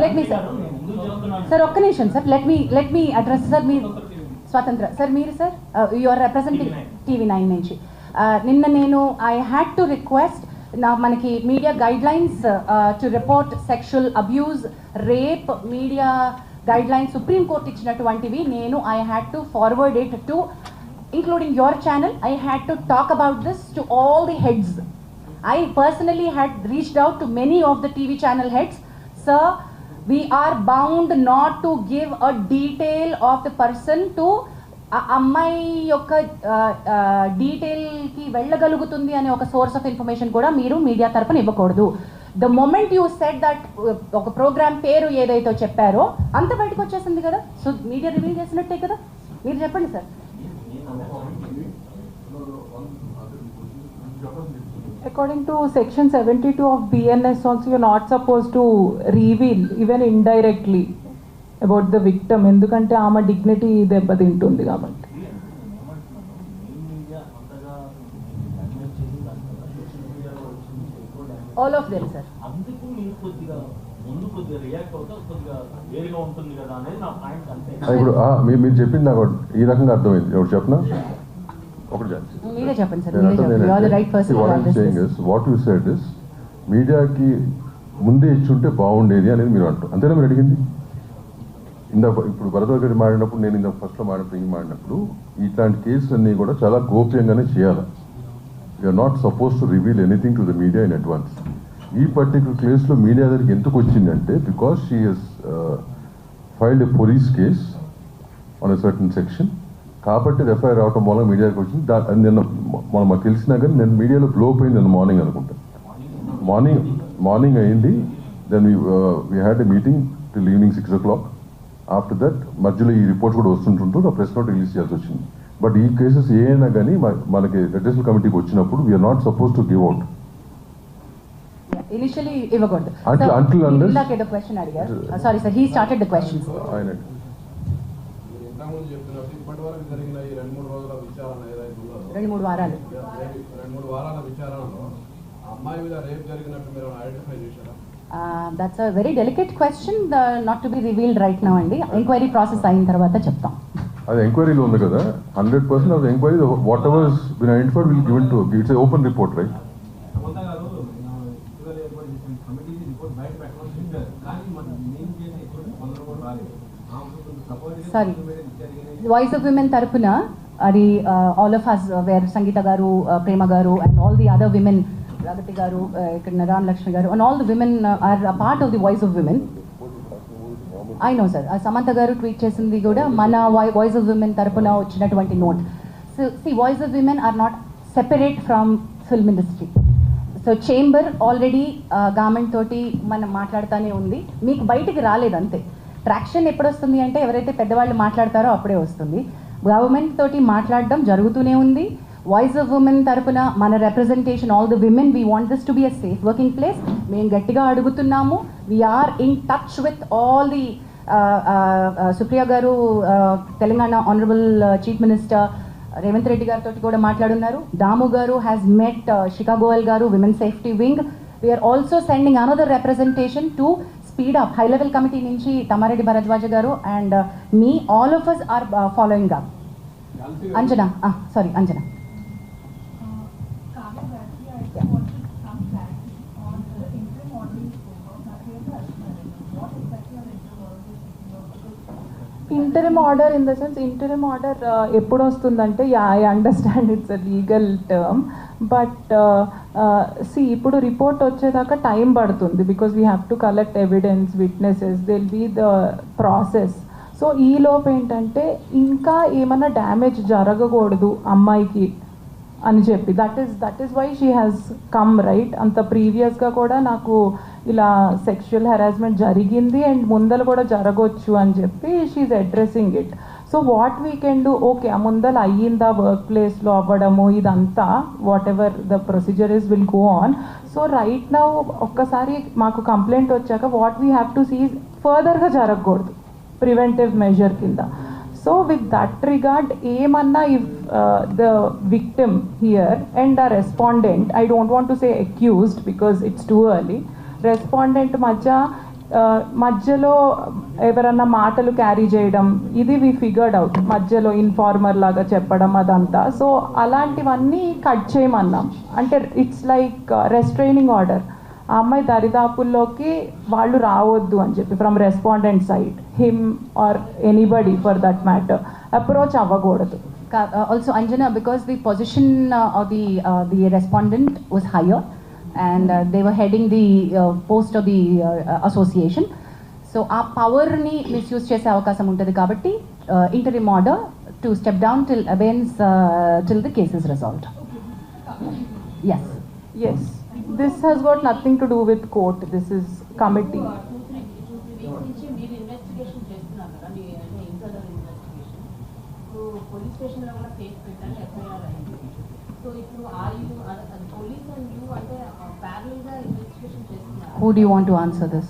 Let me, sir. Sir, sir. Let me address, sir. Me, Swatantra. Sir, me, sir. You are representing TV9 నుంచి. నిన్న నేను I had to request. నా మనకి media guidelines to report sexual abuse, rape media guidelines supreme court ఇచ్చినటువంటివి నేను I had to forward it to including your channel. I had to talk about this to all the heads. I personally had reached out to many of the TV channel heads. Sir, we are bound not to give a detail of the person to అమ్మాయి యొక్క డీటెయిల్కి వెళ్ళగలుగుతుంది అనే ఒక సోర్స్ ఆఫ్ ఇన్ఫర్మేషన్ కూడా మీరు మీడియా తరపున ఇవ్వకూడదు. The moment you said that ఒక ప్రోగ్రామ్ పేరు ఏదైతే చెప్పారో అంత బయటకు వచ్చేసింది కదా, సో మీడియా రివీల్ చేసినట్టే కదా. మీరు చెప్పండి sir. According to section 72 of BNS also, you're not supposed to reveal even indirectly about the victim, ఎందుకంటే ఆమె డిగ్నిటీ దెబ్బతింటుంది కాబట్టి. All of them sir. అందుకు మీరు కొద్దిగా ముందు కొద్దిగా రియాక్ట్ అవుతా కొద్దిగా వేరుగా ఉంటుంది కదా అనేది నా పాయింట్. అంతే. ఇప్పుడు మీరు చెప్పింది నాకు ఈ రకంగా అర్థమైంది. ఎవరు చెప్పనా? ఒకటి మీరే చెప్పండి sir. You are the right person. What you said is మీడియాకి ముందే ఇచ్చుంటే బాగుండేది అనేది మీరు అంటారు. అంతేనా మీరు అడిగింది? ఇప్పుడు భరద్వాజ్ గారు మాడినప్పుడు, నేను ఫస్ట్లో మాడినప్పుడు ఇట్లాంటి కేసులన్నీ కూడా చాలా గోప్యంగానే చేయాలి. You are not suppose to reveal anything to the media in advance. ఈ పర్టికులర్ కేసులో మీడియా దగ్గరికి ఎందుకు వచ్చిందంటే because she has filed a police case on a certain section, కాబట్టి ఎఫ్ఐఆర్ రావటం వల్ల మీడియాకి వచ్చింది. నిన్న మాకు తెలిసినా కానీ నేను మీడియాలో బ్లో పోయింది నిన్న మార్నింగ్ అనుకుంటా. మార్నింగ్ అయింది. Then we had a meeting till evening 6 o'clock. After that మధ్యలో ఈ రిపోర్ట్స్ కూడా వస్తుంటుంటూ ఆ ప్రెస్ నోట్ రిలీజ్ చేయాల్సి వచ్చింది. బట్ ఈ కేసెస్ ఏమైనా కానీ మనకి లెజిస్లేటివ్ కమిటీకి వచ్చినప్పుడు we are not suppose to give out. Initially ఇవ్వకూడదు. ఇందాక ఏదో క్వశ్చన్ అడిగారు. Sorry sir, he started the questions. ఆయన ఇప్పటివరకు జరిగిన ఈ 2-3 రోజుల విచారణ ఏదైతే ఉందో, 2-3 వారాలు 2-3 వారాల విచారణలో అమ్మాయి మీద రేప్ జరిగినట్టు మీరు ఐడెంటిఫై చేశారా? That's a very delicate question, not to be revealed right now అండి. ఎంక్వైరీ ప్రాసెస్ అయిన తర్వాత చెప్తాం. అది ఎంక్వైరీలో ఉంది కదా, 100% of enquiry what ever been identified will given to it's open report right. Samantha గారు ఇటీవల ఏర్పాటు చేసిన కమిటీ రిపోర్ట్ బయట పెట్టమని చెప్పారు, కానీ మన మెయిన్ చేసిన రిపోర్ట్ కొందరు కూడా రాలేదు. సారీ, వాయిస్ ఆఫ్ విమెన్ తరపున అది all of us where Sangeetha garu, Prema garu and all the other women, Ragathi garu, ఇక్కడ Narayana Lakshmi garu and all the women are part of the voice of women. I know sir, Samantha garu tweet చేసింది కూడా మన వాయిస్ ఆఫ్ విమెన్ తరపున వచ్చినటువంటి note. So see voice of women are not separate from film industry. So chamber already government తోటి మనం మాట్లాడుతూనే ఉంది, మీకు బయటికి రాలేదు అంతే. ట్రాక్షన్ ఎప్పుడు వస్తుంది అంటే ఎవరైతే పెద్దవాళ్ళు మాట్లాడతారో అప్పుడే వస్తుంది. గవర్నమెంట్ తోటి మాట్లాడడం జరుగుతూనే ఉంది. వాయిస్ ఆఫ్ ఉమెన్ తరపున మన representation, all the women, we want this to be a safe working place. మేము గట్టిగా అడుగుతున్నాము. We are in touch with all the Supriya garu, Telangana honourable chief minister Revanth Reddy గారితో కూడా మాట్లాడున్నారు. Damu garu has met Shikha Goel garu, women safety wing. We are also sending another representation to speed up. High level committee నుంచి Tammareddy Bharadwaja garu and me, all of us are following up. Anjana, sorry Anjana. Interim order in the sense, interim order ఎప్పుడు వస్తుందంటే, I understand it's a legal term, but see ఇప్పుడు రిపోర్ట్ వచ్చేదాకా టైం పడుతుంది, because we have to collect evidence, witnesses, till be the process. So ఈ లోపు ఏంటంటే ఇంకా ఏమైనా డ్యామేజ్ జరగకూడదు అమ్మాయికి అని చెప్పి, that is why she has come right. అంత ప్రీవియస్గా కూడా నాకు ఇలా సెక్షువల్ హెరాస్మెంట్ జరిగింది అండ్ ముందర కూడా జరగవచ్చు అని చెప్పి she's addressing it. So what we can do, okay ఆ ముందర అయ్యిందా వర్క్ ప్లేస్లో అవ్వడము ఇదంతా, whatever the procedure is will go on. So right now ఒక్కసారి మాకు కంప్లైంట్ వచ్చాక what we have to see ఫర్దర్గా జరగకూడదు ప్రివెంటివ్ మెజర్ కింద. సో విత్ దట్ రిగార్డ్ ఏమన్నా if the victim here and the respondent, I don't want to say accused because it's too early, respondent మధ్యలో ఎవరన్నా మాటలు క్యారీ చేయడం, ఇది వి ఫిగర్డ్ అవుట్, మధ్యలో ఇన్ఫార్మర్ లాగా చెప్పడం అదంతా. సో అలాంటివన్నీ కట్ చేయమన్నాం. అంటే ఇట్స్ లైక్ రెస్ట్రైనింగ్ ఆర్డర్. ఆ అమ్మాయి దరిదాపుల్లోకి వాళ్ళు రావద్దు అని చెప్పి from respondent side, him or anybody for that matter approach అవ్వకూడదు. Also Anjana, because the position of the respondent was higher and they were heading the post of the association, so ఆ పవర్ని మిస్యూజ్ చేసే అవకాశం ఉంటుంది కాబట్టి interim order to step down till abeyance till the case is resolved. Yes, this has got nothing to do with court, this is committee. Police స్టేషన్లో కూడా కేసు పెట్టాలి, ఎఫ్ఐఆర్ అయింది. సో ఇప్పుడు పోలీస్ అండ్ యూ అంటే ప్యారలల్గా ఇన్వెస్టిగేషన్ చేస్తున్నారు. Who do you want to answer this?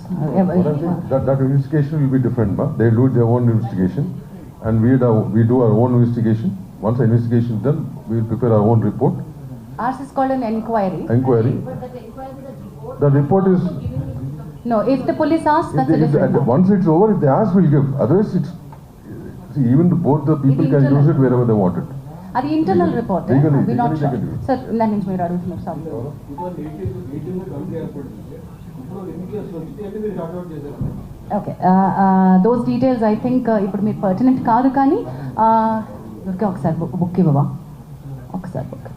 That investigation will be different, ma. They do their own investigation, and we do our own investigation. Once the investigation is done, we will prepare our own report. Ours is called an inquiry. But that inquiry, The report is. No, if the police asks, that's a different matter. Once it's over, if they ask, we'll give. Otherwise, it's. See, even both the people can internal. use it wherever they want it. అది internal report. Legally, we not legally sure. they can do it. Sir దాని నుంచి మీరు అడుగుతున్నారు సార్. 2018 కమిటీ ఏర్పడింది. ఇప్పుడు ఎన్ని కేసులు వస్తే అన్ని మీరు షార్ట్ అవుట్ చేశారు. Okay, those details I think ఇప్పుడు మీరు పర్టినెంట్ కాదు, కానీ దుర్గా ఒకసారి బుక్ ఇవ్వవా, ఒకసారి book.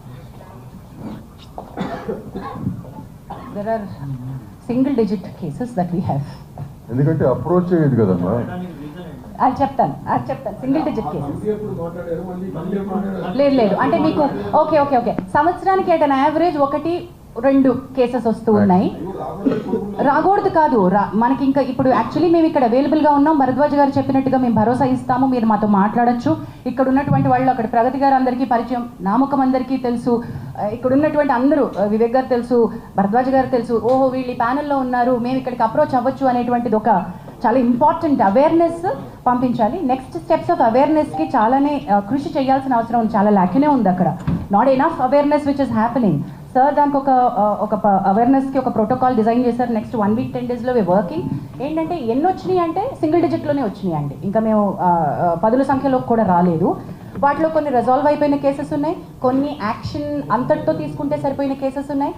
There are single digit cases that we have. ఎందుకంటే అప్రోచ్ అయ్యేది కదమ్మా. అది చెప్తాను సింగిల్ డిజిట్ కేసెస్. కమిటీ ఎప్పుడు మాట్లాడారు, మళ్ళీ కమిటీ ఎప్పుడు మాట్లాడారు? లేదు అంటే మీకు ఓకే సంవత్సరానికి అట్ అన్ యావరేజ్ 1-2 కేసెస్ వస్తూ ఉన్నాయి. రాకూడదు కాదు, మనకి ఇంకా ఇప్పుడు యాక్చువల్లీ మేము ఇక్కడ అవైలబుల్గా ఉన్నాం. భరద్వాజ్ గారు చెప్పినట్టుగా మేము భరోసా ఇస్తాము, మీరు మాతో మాట్లాడచ్చు. ఇక్కడ ఉన్నటువంటి వాళ్ళు, అక్కడ ప్రగతి గారు అందరికీ పరిచయం, నామకం అందరికీ తెలుసు, ఇక్కడ ఉన్నటువంటి అందరూ, వివేక్ గారు తెలుసు, భరద్వాజ్ గారు తెలుసు, ఓహో వీళ్ళు ఈ ప్యానెల్లో ఉన్నారు, మేము ఇక్కడికి అప్రోచ్ అవ్వచ్చు అనేటువంటిది ఒక చాలా ఇంపార్టెంట్ అవేర్నెస్ పంపించాలి. నెక్స్ట్ స్టెప్స్ ఆఫ్ అవేర్నెస్కి చాలానే కృషి చేయాల్సిన అవసరం చాలా లాక్యునే ఉంది అక్కడ. Not enough awareness which is happening. Sir దానికి ఒక అవేర్నెస్కి ఒక ప్రోటోకాల్ డిజైన్ చేశారు. నెక్స్ట్ 1 వీక్ 10 డేస్లో వర్కింగ్. ఏంటంటే ఎన్ని వచ్చినాయి అంటే సింగిల్ డిజిట్లోనే వచ్చినాయి అండి. ఇంకా మేము 10ల సంఖ్యలో కూడా రాలేదు. వాటిలో కొన్ని రిజాల్వ్ అయిపోయిన కేసెస్ ఉన్నాయి, కొన్ని యాక్షన్ అంతటితో తీసుకుంటే సరిపోయిన కేసెస్ ఉన్నాయి,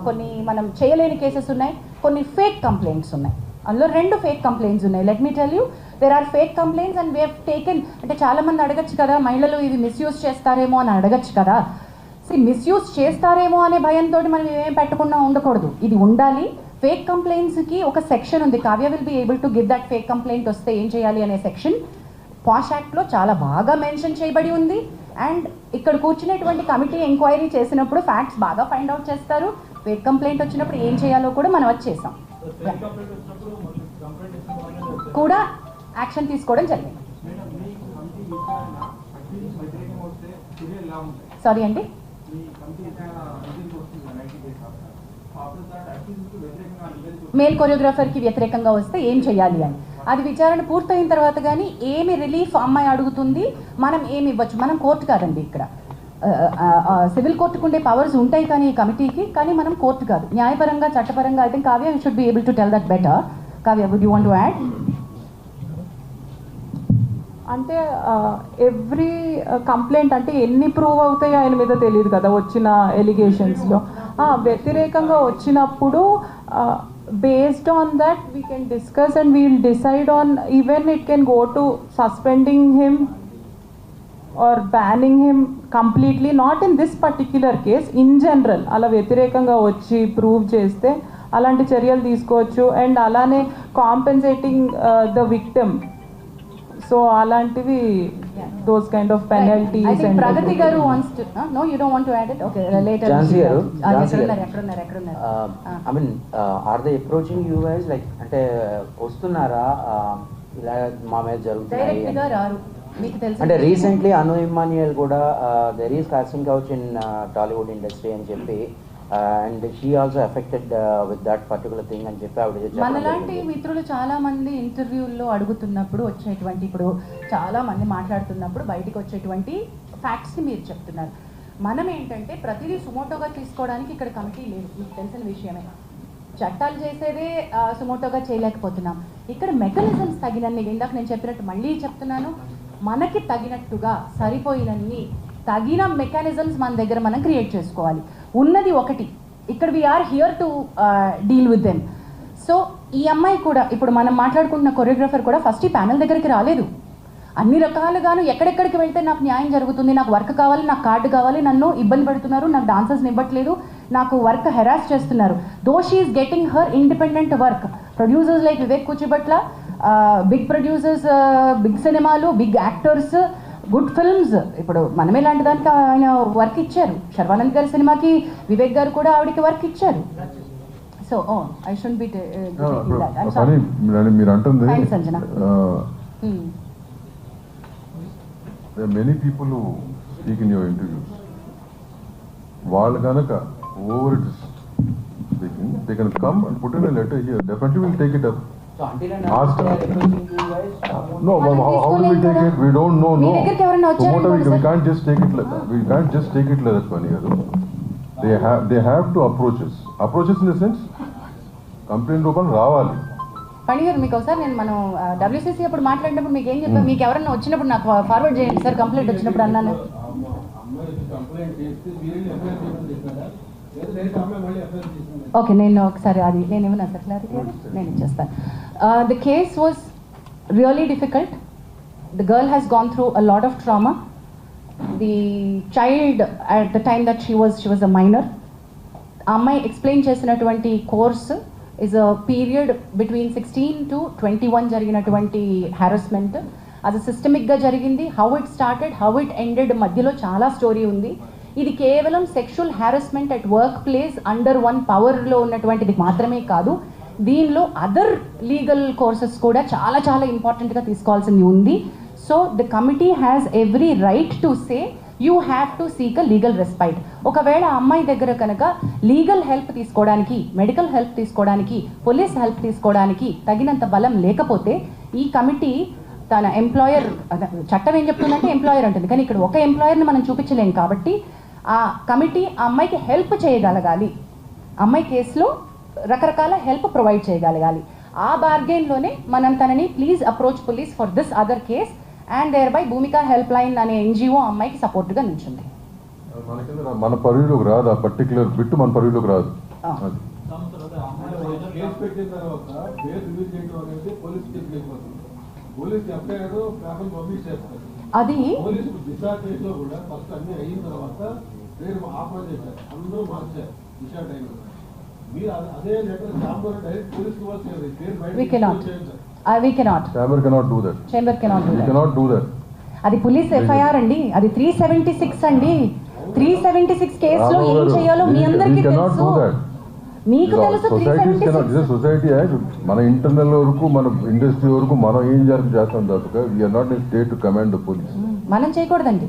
కొన్ని మనం చేయలేని కేసెస్ ఉన్నాయి, కొన్ని ఫేక్ కంప్లైంట్స్ ఉన్నాయి. అందులో 2 ఫేక్ కంప్లైంట్స్ ఉన్నాయి. Let me tell you, there are fake complaints and we have taken. అంటే చాలామంది అడగచ్చు కదా, మహిళలు ఇవి మిస్యూజ్ చేస్తారేమో అని అడగచ్చు కదా. మిస్యూజ్ చేస్తారేమో అనే భయంతో మనం ఏం పెట్టకుండా ఉండకూడదు, ఇది ఉండాలి. ఫేక్ కంప్లైంట్స్కి ఒక సెక్షన్ ఉంది. Kavya will be able to give that fake complaint వస్తే ఏం చేయాలి అనే సెక్షన్ పాష్ యాక్ట్లో చాలా బాగా మెన్షన్ చేయబడి ఉంది. అండ్ ఇక్కడ కూర్చునేటువంటి కమిటీ ఎంక్వైరీ చేసినప్పుడు ఫ్యాక్ట్స్ బాగా ఫైండ్ అవుట్ చేస్తారు. ఫేక్ కంప్లైంట్ వచ్చినప్పుడు ఏం చేయాలో కూడా మనం వచ్చేసాం, కూడా యాక్షన్ తీసుకోవడం జరిగింది. సారీ అండి, మేల్ కొరియోగ్రాఫర్కి వ్యతిరేకంగా వస్తే ఏం చేయాలి అని అది విచారణ పూర్తయిన తర్వాత కానీ ఏమి రిలీఫ్ అమ్మాయి అడుగుతుంది, మనం ఏమి ఇవ్వచ్చు. మనం కోర్టు కాదండి, ఇక్కడ సివిల్ కోర్టుకు ఉండే పవర్స్ ఉంటాయి కానీ ఈ కమిటీకి, కానీ మనం కోర్టు కాదు. న్యాయపరంగా చట్టపరంగా I think Kavya you should be able to tell that better. Kavya, would you want to add? అంటే ఎవ్రీ కంప్లైంట్ అంటే ఎన్ని ప్రూవ్ అవుతాయో ఆయన మీద తెలియదు కదా వచ్చిన ఎలిగేషన్స్లో. వ్యతిరేకంగా వచ్చినప్పుడు based on that we can discuss and we will decide on, even it can go to suspending him or banning him completely, not in this particular case, in general. అలా వ్యతిరేకంగా వచ్చి ప్రూవ్ చేస్తే అలాంటి చర్యలు తీసుకోవచ్చు. అండ్ అలానే కాంపెన్సేటింగ్ ద విక్టిమ్, సో అలాంటివి those kind of penalties. I think and Pragati garu wants to no, you don't want to add it? Okay, later. Jansi garu, ekkaduన్నారు. I mean, are they approaching you guys like అంటే వస్తున్నారా ఇలా మా మీద జరుగుతున్నాయి డైరెక్ట్ గా రారు, మీకు తెలుసు. అంటే రీసెంట్లీ అను ఇమ్మాన్యుయల్ కూడా there is costing couch in Tollywood industry అని చెప్పి, and she also affected with that particular thing అని చెప్పి ఆవిడ. మనలాంటి మిత్రులు చాలా మంది ఇంటర్వ్యూల్లో అడుగుతున్నప్పుడు వచ్చేటువంటి, ఇప్పుడు చాలా మంది మాట్లాడుతున్నప్పుడు బయటకు వచ్చేటువంటి ఫ్యాక్ట్స్ని మీరు చెప్తున్నారు. మనం ఏంటంటే ప్రతిదీ సుమోటోగా తీసుకోవడానికి ఇక్కడ కమిటీ లేదు, మీకు తెలిసిన విషయమే. చట్టాలు చేసేదే సుమోటోగా చేయలేకపోతున్నాం. ఇక్కడ మెకానిజమ్స్ తగినన్ని, ఇందాక నేను చెప్పినట్టు మళ్ళీ చెప్తున్నాను, మనకి తగినట్టుగా సరిపోయినన్ని తగిన మెకానిజమ్స్ మన దగ్గర మనం క్రియేట్ చేసుకోవాలి. ఉన్నది ఒకటి, ఇక్కడ we are here to deal with them. So ఈ అమ్మాయి కూడా, ఇప్పుడు మనం మాట్లాడుకుంటున్న కొరియోగ్రాఫర్ కూడా ఫస్ట్ ఈ ప్యానెల్ దగ్గరికి రాలేదు. అన్ని రకాలుగాను ఎక్కడెక్కడికి వెళ్తే నాకు న్యాయం జరుగుతుంది, నాకు వర్క్ కావాలి, నాకు కార్డు కావాలి, నన్ను ఇబ్బంది పెడుతున్నారు, నాకు డాన్సర్స్ని ఇవ్వట్లేదు, నాకు వర్క్ హెరాస్ చేస్తున్నారు. Though she is getting her independent work. Producers like Vivek Kuchibhotla, big producers, big సినిమాలు, బిగ్ యాక్టర్స్, గుడ్ ఫిల్మ్స్. ఇప్పుడు మనమే లాంటి దానికి ఆయన వర్క్ ఇచ్చారు. శర్వానంద్ గారి సినిమాకి వివేక్ గారు కూడా ఆవిడకి వర్క్ ఇచ్చారు. సో ఐ షుడ్ బి మీరు అంటుంది Sanjana. There are many people who speak in your interviews. వాళ్ళు కనుక over it is speaking, they can come and put in a letter here. Definitely we'll take it up. So until and unless Ask they are her. approaching you guys, No, how do we take it? We don't know. Me No. దగ్గరికి ఎవరైనా వచ్చారు? Tomorrow we can't just take it like that. We can't just take it like that, Pani garu. They have to approach us. Approach us in the sense, complaint రూపం రావాలి. పని గారు, మీకు ఒకసారి నేను మనం WCC అప్పుడు మాట్లాడినప్పుడు మీకు ఏం చెప్పాను, మీకు ఎవరన్నా వచ్చినప్పుడు నాకు ఫార్వర్డ్ చేయండి సార్ కంప్లైంట్ వచ్చినప్పుడు అన్నాను. ఓకే, నేను ఒకసారి అది నేను ఏమన్నా సార్ క్లారిటీ నేను ఇచ్చేస్తాను. The case was really difficult. The girl has gone through a lot of trauma. The child at the time that she was a minor. ఆ అమ్మాయి ఎక్స్ప్లెయిన్ చేసినటువంటి course is a period between 16 to 21 జరిగినటువంటి హ్యారస్మెంట్. అది సిస్టమిక్గా జరిగింది. How it started, how it ended, మధ్యలో చాలా స్టోరీ ఉంది. ఇది కేవలం sexual harassment at work place under one పవర్లో ఉన్నటువంటిది మాత్రమే కాదు, దీనిలో అదర్ లీగల్ కోర్సెస్ కూడా చాలా చాలా ఇంపార్టెంట్గా తీసుకోవాల్సింది ఉంది. So the committee has every right to say you have to seek a legal respite. ఒకవేళ అమ్మాయి దగ్గర కనుక లీగల్ హెల్ప్ తీసుకోవడానికి, మెడికల్ హెల్ప్ తీసుకోవడానికి, పోలీస్ హెల్ప్ తీసుకోవడానికి తగినంత బలం లేకపోతే ఈ కమిటీ తన ఎంప్లాయర్, చట్టం ఏం చెప్తుందంటే ఎంప్లాయర్ అంటుంది, కానీ ఇక్కడ ఒక ఎంప్లాయర్ని మనం చూపించలేం కాబట్టి ఆ కమిటీ ఆ అమ్మాయికి హెల్ప్ చేయగలగాలి, అమ్మాయి కేసులో రకరకాల హెల్ప్ ప్రొవైడ్ చేయగలగాలి. ఆ బార్గెన్లోనే మనం తనని please approach police for this other case and thereby Bhumika helpline అనే ఎన్జిఓ అమ్మాయికి సపోర్ట్గా నిల్చుంది. మన పరిధిలోకి రాదు, ఆ పర్టికులర్ బిట్ మన పరిధిలోకి రాదు. అది కేసు పెట్టిన తర్వాత పేరు రిలీజ్ చేయడం అనేది పోలీస్ కేసులు అయిపోతుంది. పోలీస్ ఎఫ్ఐఆర్ పేపర్ పబ్లిష్ చేస్తారు. అది పోలీసు దిశా కేసులో కూడా ఫస్ట్ అన్ని అయిన తర్వాత పేరు ఆఫర్ చేశారు, అందరూ మార్చారు దిశా టైంలో. మీరు అదే లెటర్ ఛాంబర్ డైరెక్ట్ పోలీస్కి ఇవ్వాల్సి పేరు బయట we cannot Chamber cannot do that. Chamber cannot do We that. cannot do that. అది పోలీస్ ఎఫ్ఐఆర్ అండి, అది 376 అండి. 376 కేసులో ఏం చేయాలో మీ అందరికీ తెలుసు, మీకు తెలుసు. సొసైటీ యాక్ట్ మన ఇంటర్నల్ వరకు, మన ఇండస్ట్రీ వరకు మనం ఏం చేస్తాం తప్పక we are not in state to command the police. మనం చేయకూడదండి.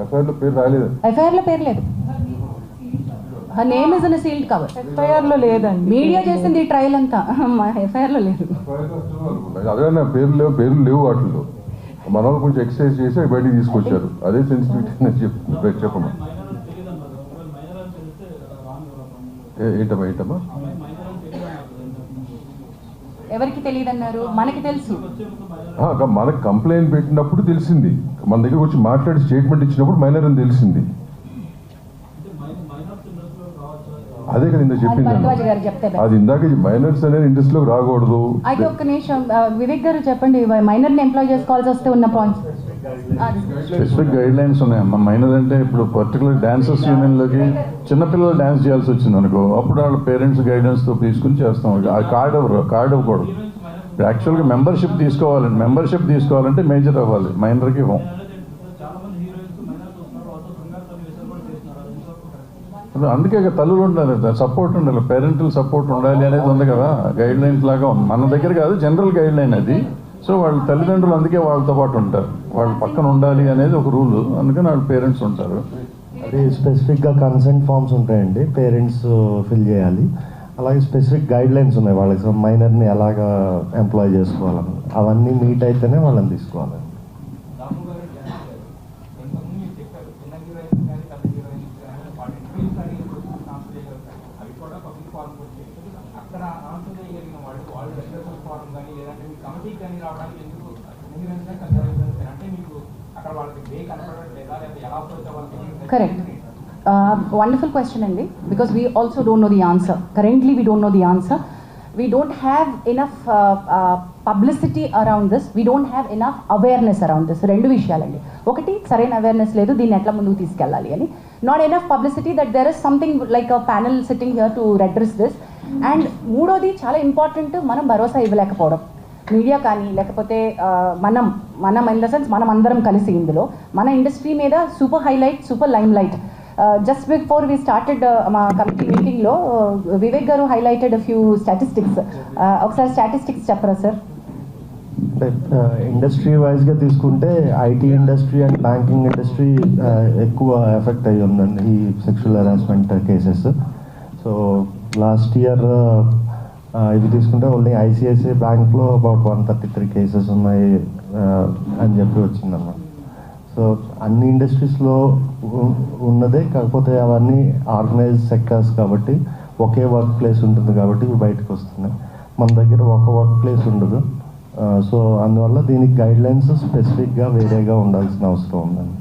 ఎఫ్ఐఆర్ లో పేరు రాలేదు, ఎఫ్ఐఆర్ లో పేరు లేదు. Her name is in sealed cover. FIR లో లేదండి, మీడియా చేసింది ఈ ట్రయల్ అంతా, ఎఫ్ఐఆర్ లో లేదు. అదే పేర్లు లేవు వాటిల్లో. మన వాళ్ళు కొంచెం ఎక్సర్సైజ్ చేసి అవి బయటికి తీసుకొచ్చారు. అదే సెన్సిటివిటీ చెప్పమ్మా. ఏంటమ్మా ఎవరికి తెలియదు అన్నారు? మనకి తెలుసు. మనకు కంప్లైంట్ పెట్టినప్పుడు తెలిసింది, మన దగ్గర వచ్చి మాట్లాడి స్టేట్మెంట్ ఇచ్చినప్పుడు మైనర్ అని తెలిసింది. అదే కదా ఇందాక చెప్పింది, అది ఇందాక మైనర్స్ అనేది ఇండస్ట్రీలోకి రాకూడదు. అయితే ఒక్క నిమిషం వివేక్ గారు చెప్పండి, మైనర్ని ఎంప్లాయ్ చేసుకోవాల్సి వస్తే ఉన్న పాయింట్స్. స్పెసిఫిక్ గైడ్ లైన్స్ ఉన్నాయమ్మా. మైనర్ అంటే ఇప్పుడు పర్టికులర్ డాన్సర్స్ యూనియన్లోకి చిన్నపిల్లలు డాన్స్ చేయాల్సి వచ్చింది అనుకో, అప్పుడు వాళ్ళ పేరెంట్స్ గైడెన్స్తో తీసుకుని చేస్తాం. ఆ కార్డ్ ఇవ్వకూడదు. యాక్చువల్గా మెంబర్షిప్ తీసుకోవాలంటే మేజర్ అవ్వాలి, మైనర్కి ఇవ్వం. అందుకే తల్లులు ఉండాలి, సపోర్ట్ ఉండాలి, పేరెంటల్ సపోర్ట్ ఉండాలి అనేది ఉంది కదా, గైడ్ లైన్స్ లాగా ఉంది. మన దగ్గర కాదు, జనరల్ గైడ్ లైన్ అది. సో వాళ్ళ తల్లిదండ్రులు అందుకే వాళ్ళతో పాటు ఉంటారు, వాళ్ళ పక్కన ఉండాలి అనేది ఒక రూల్. అందుకని వాళ్ళ పేరెంట్స్ ఉంటారు. అది స్పెసిఫిక్గా కన్సెంట్ ఫామ్స్ ఉంటాయండి, పేరెంట్స్ ఫిల్ చేయాలి. అలాగే స్పెసిఫిక్ గైడ్ లైన్స్ ఉన్నాయి వాళ్ళకి, మైనర్ని ఎలాగా ఎంప్లాయ్ చేసుకోవాలని. అవన్నీ మీట్ అయితేనే వాళ్ళని తీసుకోవాలండి. Correct. Wonderful question, Andy, because we also don't know the answer. Currently, we don't know the answer. We don't have enough publicity around this. We don't have enough awareness around this. Rendu vishayalandi. Okati saraina awareness ledu, deenni etla munduku teeskellali ani. Not enough publicity that there is something like a panel sitting here to address this. And moododi చాలా ఇంపార్టెంట్, మనం భరోసా ఇవ్వలేకపోవడం. మీడియా కానీ లేకపోతే మనం ఇన్ ద సెన్స్ మనం అందరం కలిసి ఇందులో మన ఇండస్ట్రీ మీద super highlight, super limelight. Just before we started మా కమిటీ మీటింగ్లో Vivek garu highlighted few statistics. ఒకసారి స్టాటిస్టిక్స్ చెప్పరా సార్? అంటే ఇండస్ట్రీ వైజ్గా తీసుకుంటే IT industry and banking industry ఎక్కువ ఎఫెక్ట్ అయ్యి ఉందండి ఈ sexual harassment cases. So last year ఇవి తీసుకుంటే ఓన్లీ ఐసిఐసిఐ బ్యాంక్లో అబౌట్ 133 కేసెస్ ఉన్నాయి అని చెప్పి వచ్చిందన్న. సో అన్ని ఇండస్ట్రీస్లో ఉన్నదే, కాకపోతే అవన్నీ ఆర్గనైజ్ సెక్టర్స్ కాబట్టి ఒకే వర్క్ ప్లేస్ ఉంటుంది కాబట్టి ఇవి బయటకు వస్తున్నాయి. మన దగ్గర ఒక వర్క్ ప్లేస్ ఉండదు. సో అందువల్ల దీనికి గైడ్ లైన్స్ స్పెసిఫిక్గా వేరేగా ఉండాల్సిన అవసరం ఉందండి.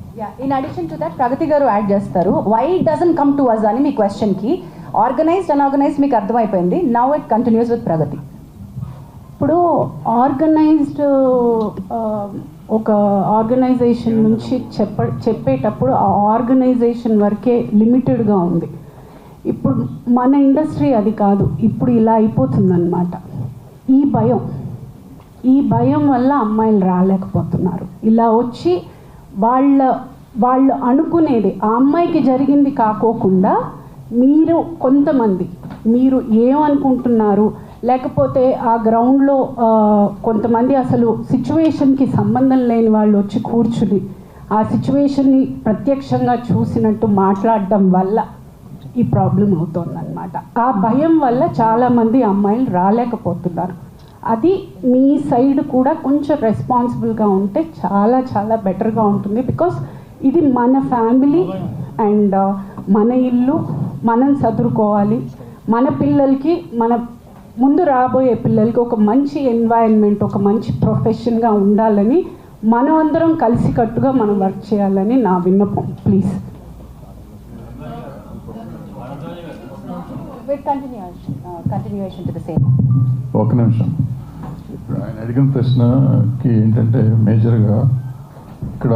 In addition to that Pragathi garu add చేస్తారు, why it doesn't come to us అని మీ క్వశ్చన్కి. ఆర్గనైజ్డ్ అన్ఆర్గనైజ్డ్ మీకు అర్థమైపోయింది. Now it continues with Pragathi. ఇప్పుడు ఆర్గనైజ్డ్ ఒక ఆర్గనైజేషన్ నుంచి చెప్పేటప్పుడు ఆ ఆర్గనైజేషన్ వరకే లిమిటెడ్గా ఉంది. ఇప్పుడు మన ఇండస్ట్రీ అది కాదు, ఇప్పుడు ఇలా అయిపోతుందన్నమాట. ఈ భయం వల్ల అమ్మాయిలు రాలేకపోతున్నారు. ఇలా వచ్చి వాళ్ళు అనుకునేది ఆ అమ్మాయికి జరిగింది కాకోకుండా మీరు ఏమనుకుంటున్నారు, లేకపోతే ఆ గ్రౌండ్లో కొంతమంది అసలు సిచ్యువేషన్కి సంబంధం లేని వాళ్ళు వచ్చి కూర్చుని ఆ సిచ్యువేషన్ని ప్రత్యక్షంగా చూసినట్టు మాట్లాడడం వల్ల ఈ ప్రాబ్లం అవుతుందన్నమాట. ఆ భయం వల్ల చాలామంది అమ్మాయిలు రాలేకపోతున్నారు. అది మీ సైడ్ కూడా కొంచెం రెస్పాన్సిబుల్గా ఉంటే చాలా చాలా బెటర్గా ఉంటుంది. బికాస్ ఇది మన ఫ్యామిలీ అండ్ మన ఇల్లు, మనం చదువుకోవాలి. మన పిల్లలకి, మన ముందు రాబోయే పిల్లలకి ఒక మంచి ఎన్వైరన్మెంట్, ఒక మంచి ప్రొఫెషన్గా ఉండాలని మనం అందరం కలిసికట్టుగా మనం వర్క్ చేయాలని నా విన్నపం. Please. Continuation to the same. ఒక నిమిషం. ఇప్పుడు ఆయన అడిగిన ప్రశ్నకి ఏంటంటే మేజర్గా ఇక్కడ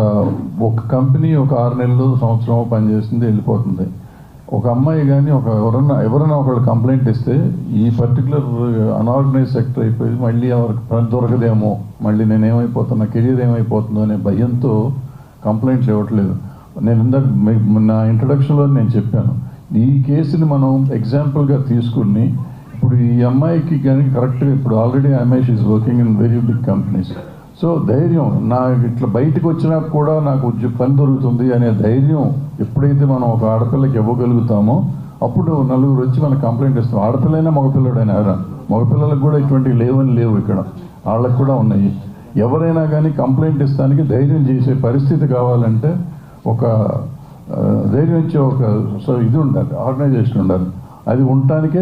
ఒక కంపెనీ ఒక 6 నెలలు సంవత్సరం పనిచేస్తుంది, వెళ్ళిపోతుంది. ఒక అమ్మాయి కానీ ఎవరైనా ఒకళ్ళు కంప్లైంట్ ఇస్తే ఈ పర్టికులర్ అన్ఆర్గనైజ్ సెక్టర్ అయిపోయి మళ్ళీ ఎవరికి పని దొరకదేమో, మళ్ళీ నేనేమైపోతున్నా, కెరీర్ ఏమైపోతుందో అనే భయంతో కంప్లైంట్స్ ఇవ్వట్లేదు. నేను ఇందాక నా ఇంట్రడక్షన్లో నేను చెప్పాను, ఈ కేసుని మనం ఎగ్జాంపుల్గా తీసుకుని ఇప్పుడు ఈ అమ్మాయికి కానీ కరెక్ట్గా ఇప్పుడు ఆల్రెడీ అమ్మాయి she's working in very big companies. So ధైర్యం, నా ఇట్లా బయటకు వచ్చినా కూడా నాకు పని దొరుకుతుంది అనే ధైర్యం ఎప్పుడైతే మనం ఒక ఆడపిల్లకి ఇవ్వగలుగుతామో అప్పుడు నలుగురు వచ్చి మనకు కంప్లైంట్ ఇస్తాం. ఆడపిల్లైనా మగపిల్లడైనా మగపిల్లలకు కూడా ఇటువంటివి లేవు ఇక్కడ, వాళ్ళకు కూడా ఉన్నాయి. ఎవరైనా కానీ కంప్లైంట్ ఇస్తానికి ధైర్యం చేసే పరిస్థితి కావాలంటే ఒక ధైర్యం ఇచ్చే ఒక ఇది ఉండాలి, ఆర్గనైజేషన్ ఉండాలి. అది ఉండటానికే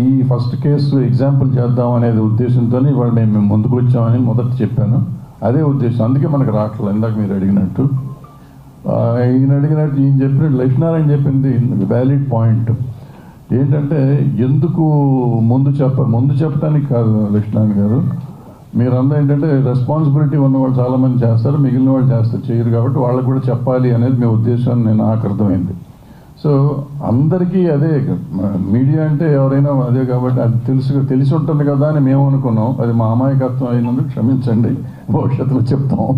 ఈ ఫస్ట్ కేసు ఎగ్జాంపుల్ చేద్దాం అనేది ఉద్దేశంతో ఇవాళ మేము ముందుకు వచ్చామని మొదట చెప్పాను. అదే ఉద్దేశం, అందుకే మనకు రావట్లేదు. ఇందాక మీరు అడిగినట్టు ఈయన చెప్పినట్టు లక్ష్మీనారాయణ చెప్పింది వ్యాలిడ్ పాయింట్. ఏంటంటే ఎందుకు ముందు చెప్పడానికి కాదు లక్ష్మీనారాయణ గారు, మీరందరూ ఏంటంటే రెస్పాన్సిబిలిటీ ఉన్న వాళ్ళు చాలామంది చేస్తారు, మిగిలిన వాళ్ళు చేయరు కాబట్టి వాళ్ళకు కూడా చెప్పాలి అనేది మీ ఉద్దేశం నాకు అర్థమైంది. సో అందరికీ అదే, మీడియా అంటే ఎవరైనా అదే కాబట్టి అది తెలిసి ఉంటుంది కదా అని మేము అనుకున్నాం. అది మా అమాయకత్వం అయినందుకు క్షమించండి, భవిష్యత్తులో చెప్తాం.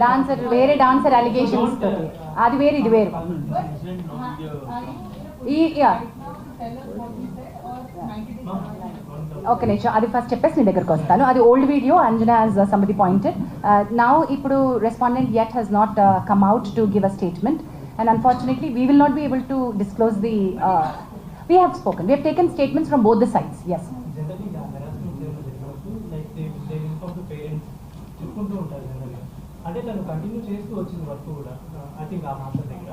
డాన్సర్ వేరే, డాన్సర్ అలిగేషన్స్ అది వేరు, ఇది వేరు. ఓకే నిమిషం, అది ఫస్ట్ చెప్పేసి నీ దగ్గరకు వస్తాను. అది old video, Anjana as somebody pointed. Now ఇప్పుడు respondent yet has not come out to give a statement, and unfortunately we will not be able to disclose the we have spoken, we have taken statements from both the sides. Yes, అంటే తను కంటిన్యూ చేస్తూ వచ్చింది వర్క్ కూడా ఐ థింక్ ఆ మాస్టర్ దగ్గర,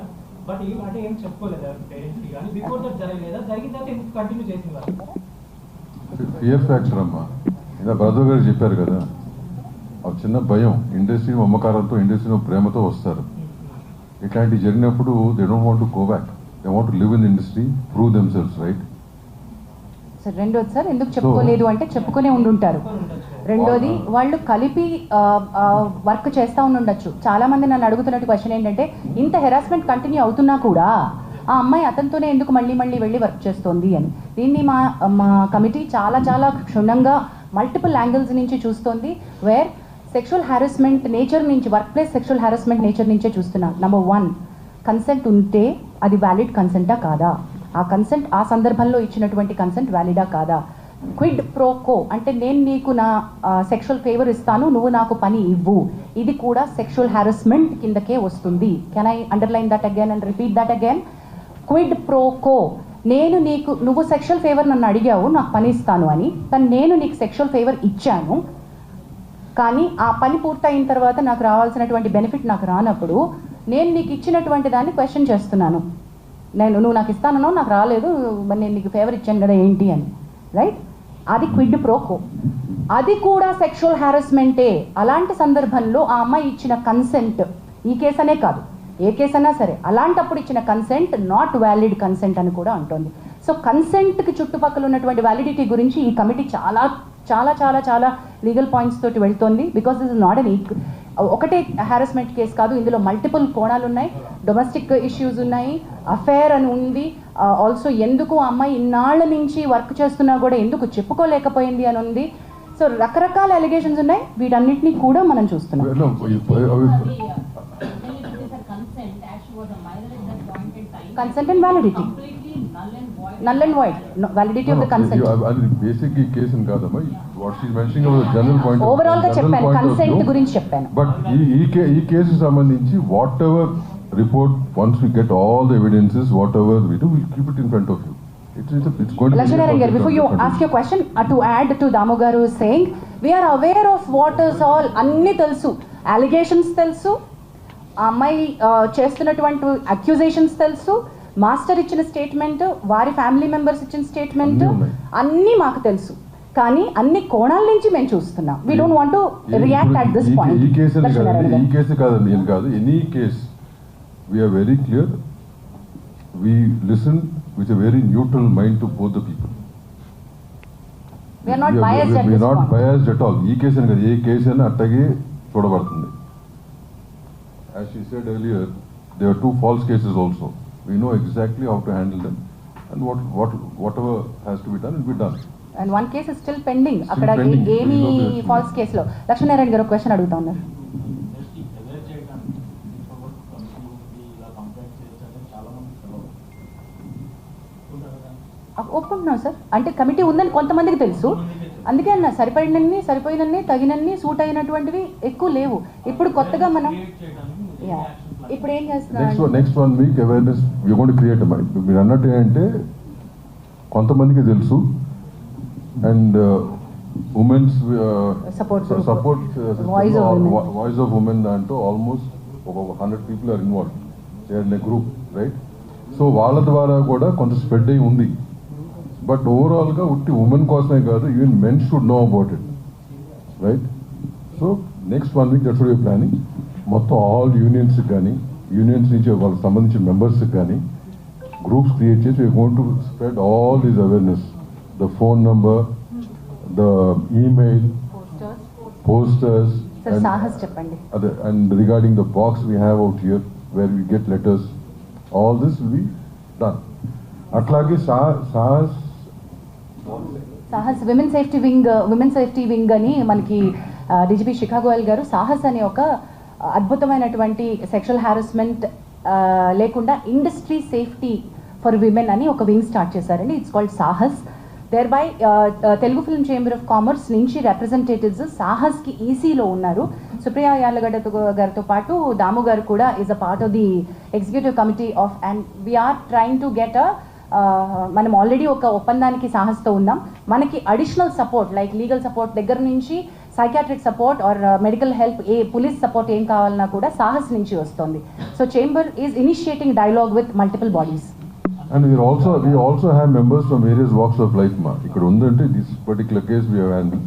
బట్ అంటే ఏం చెప్పుకోలేదు పేరెంట్స్కి కానీ బిఫోర్ దట్ జరగలేదా, జరిగిన తర్వాత ఎందుకు కంటిన్యూ చేసింది వర్క్? ఫియర్ ఫ్యాక్టర్ అమ్మా, ఇలా బ్రదర్ గారు చెప్పారు కదా, ఆ చిన్న భయం. ఇండస్ట్రీ మమకారంతో, ఇండస్ట్రీ ప్రేమతో వస్తారు. ఇట్లాంటివి జరిగినప్పుడు they don't want to go back, they want to live in industry, prove themselves, right? Sir రెండోది సార్ ఎందుకు చెప్పుకోలేదు అంటే చెప్పుకునే ఉండుంటారు. రెండోది వాళ్ళు కలిపి వర్క్ చేస్తూ ఉండొచ్చు. చాలామంది నన్ను అడుగుతున్నట్టు క్వశ్చన్ ఏంటంటే, ఇంత హెరాస్మెంట్ కంటిన్యూ అవుతున్నా కూడా ఆ అమ్మాయి అతనితోనే ఎందుకు మళ్ళీ వెళ్ళి వర్క్ చేస్తోంది అని. దీన్ని మా కమిటీ చాలా క్షుణ్ణంగా మల్టిపుల్ యాంగిల్స్ నుంచి చూస్తోంది. వేర్ సెక్షువల్ హారాస్మెంట్ నేచర్ నుంచి, work place sexual harassment nature నుంచే చూస్తున్నాం. నెంబర్ 1, కన్సెంట్ ఉంటే అది వ్యాలిడ్ కన్సెంటా కాదా, ఆ కన్సెంట్ ఆ సందర్భంలో ఇచ్చినటువంటి కన్సెంట్ వ్యాలిడా కాదా. క్విడ్ ప్రో కో అంటే నేను నీకు నా సెక్షువల్ ఫేవర్ ఇస్తాను, నువ్వు నాకు పని ఇవ్వు, ఇది కూడా సెక్షువల్ హారాస్మెంట్ కిందకే వస్తుంది. Can I underline that again and repeat that again? Quid pro quo, నువ్వు సెక్షువల్ ఫేవర్ నన్ను అడిగావు, నాకు పని ఇస్తాను అని, కానీ నేను నీకు సెక్షువల్ ఫేవర్ ఇచ్చాను, కానీ ఆ పని పూర్తయిన తర్వాత నాకు రావాల్సినటువంటి బెనిఫిట్ నాకు రానప్పుడు నేను నీకు ఇచ్చినటువంటి దాన్ని క్వశ్చన్ చేస్తున్నాను. నువ్వు నాకు ఇస్తానో నాకు రాలేదు, మరి నేను నీకు ఫేవర్ ఇచ్చాను కదా ఏంటి అని, రైట్? అది క్విడ్ ప్రోకో, అది కూడా సెక్షువల్ హారాస్మెంటే. అలాంటి సందర్భంలో ఆ అమ్మాయి ఇచ్చిన కన్సెంట్, ఈ కేసు అనే కాదు ఏ కేసు అయినా సరే, అలాంటప్పుడు ఇచ్చిన కన్సెంట్ నాట్ వ్యాలిడ్ కన్సెంట్ అని కూడా అంటోంది. సో కన్సెంట్కి చుట్టుపక్కల ఉన్నటువంటి వ్యాలిడిటీ గురించి ఈ కమిటీ చాలా చాలా చాలా చాలా లీగల్ పాయింట్స్ తోటి వెళ్తోంది. Because this is not an ఒకటే హారాస్మెంట్ కేసు కాదు, ఇందులో మల్టిపుల్ కోణాలు ఉన్నాయి. డొమెస్టిక్ ఇష్యూస్ ఉన్నాయి, అఫేర్ అని ఉంది, ఆల్సో ఎందుకు ఆ అమ్మాయి ఇన్నాళ్ళ నుంచి వర్క్ చేస్తున్నా కూడా ఎందుకు చెప్పుకోలేకపోయింది అని ఉంది. సో రకరకాల అలిగేషన్స్ ఉన్నాయి, వీటన్నిటిని కూడా మనం చూస్తున్నాం. Consent and validity. Null and void. No, validity of the consent. Basic case in kadamma. What she's mentioning about the general point. Overall ga cheppanu, consent gurinchi cheppanu. But ee case sambandhinchi whatever report, once we get all the evidences, whatever we do, we'll keep it in front of you. It's going to Lakshminarayan garu, before you ask your question, to add to Damu garu is saying, we are aware of what is all, anni telusu, allegations telusu, అమ్మాయి చేస్తున్నటువంటి అక్యూజేషన్స్ తెలుసు, మాస్టర్ ఇచ్చిన స్టేట్మెంట్, వారి ఫ్యామిలీ మెంబర్స్ ఇచ్చిన స్టేట్మెంట్ అన్నీ మాకు తెలుసు. కానీ అన్ని కోణాల నుంచి మేము చూస్తున్నాం. We don't want to react at this point. ఈ కేసు కాదండి, ఏం కాదు, any case we are very clear. We listen with a very neutral mind to both the people. We are not biased at all. ఈ కేసు అని కాదు, ఏ కేసు అయినా అట్టగే చూడబడుతుంది. As she said earlier, there are 2 false cases also. We know exactly how to handle them, and whatever has to be done will be done. And one case is still pending. అక్కడ ఏమి ఫాల్స్ కేసులో. లక్ష్మీనారాయణ గారు క్వశ్చన్ అడుగుతా ఉన్నారు. ఒప్పుకుంటున్నాం సార్, అంటే కమిటీ ఉందని కొంతమందికి తెలుసు, అందుకే అన్న సరిపోయినన్ని తగినన్ని సూట్ అయినటువంటివి ఎక్కువ లేవు. ఇప్పుడు కొత్తగా మనం ఇప్పుడు ఏం చేస్తున్నాం, next 1 week awareness we going to create. మీరు అన్నట్టు ఏంటంటే కొంతమందికి తెలుసు, and women's support voice of women దాంట్లో ఆల్మోస్ట్ ఒక 100 people are involve, they are in a group, right? So వాళ్ళ ద్వారా కూడా కొంత స్ప్రెడ్ అయి ఉంది. బట్ ఓవరాల్గా ఉట్టి ఉమెన్ కోసమే కాదు, even men should know about it, right? So next 1 week that's what we are planning. మొత్తం ఆల్ యూనియన్స్ కానీ, యూనియన్స్ నుంచి వాళ్ళకి సంబంధించిన మెంబర్స్కి కానీ గ్రూప్స్ క్రియేట్ చేసి we going to spread all these awareness, the phone number, the email, posters, అదే, and regarding the box we have out here where we get letters, all this will be done. అట్లాగే సాహస్ విమెన్ సేఫ్టీ వింగ్ అని మనకి డీజీపీ శిఖా గోయల్ గారు సాహస్ అనే ఒక అద్భుతమైనటువంటి సెక్షువల్ హారాస్మెంట్ లేకుండా ఇండస్ట్రీ సేఫ్టీ ఫర్ విమెన్ అని ఒక వింగ్ స్టార్ట్ చేశారండి. It's called Sahas. Thereby Telugu film chamber of commerce నుంచి రిప్రజెంటేటివ్స్ సాహస్కి ఈసీలో ఉన్నారు. సుప్రియ యార్లగడ్డ గారితో పాటు దాము గారు కూడా is a part of the executive committee of, and we are trying to get మనం ఆల్రెడీ ఒక ఒప్పందానికి సాహస్తో ఉన్నాం. మనకి additional support like legal support దగ్గర నుంచి psychiatric support or medical help, police support ఏం కావాలన్నా కూడా సాహస్ నుంచి వస్తుంది. So chamber is initiating dialogue with multiple bodies. And we also have members from various walks of life. ఇక్కడ ఉందంటే this particular case we have handled.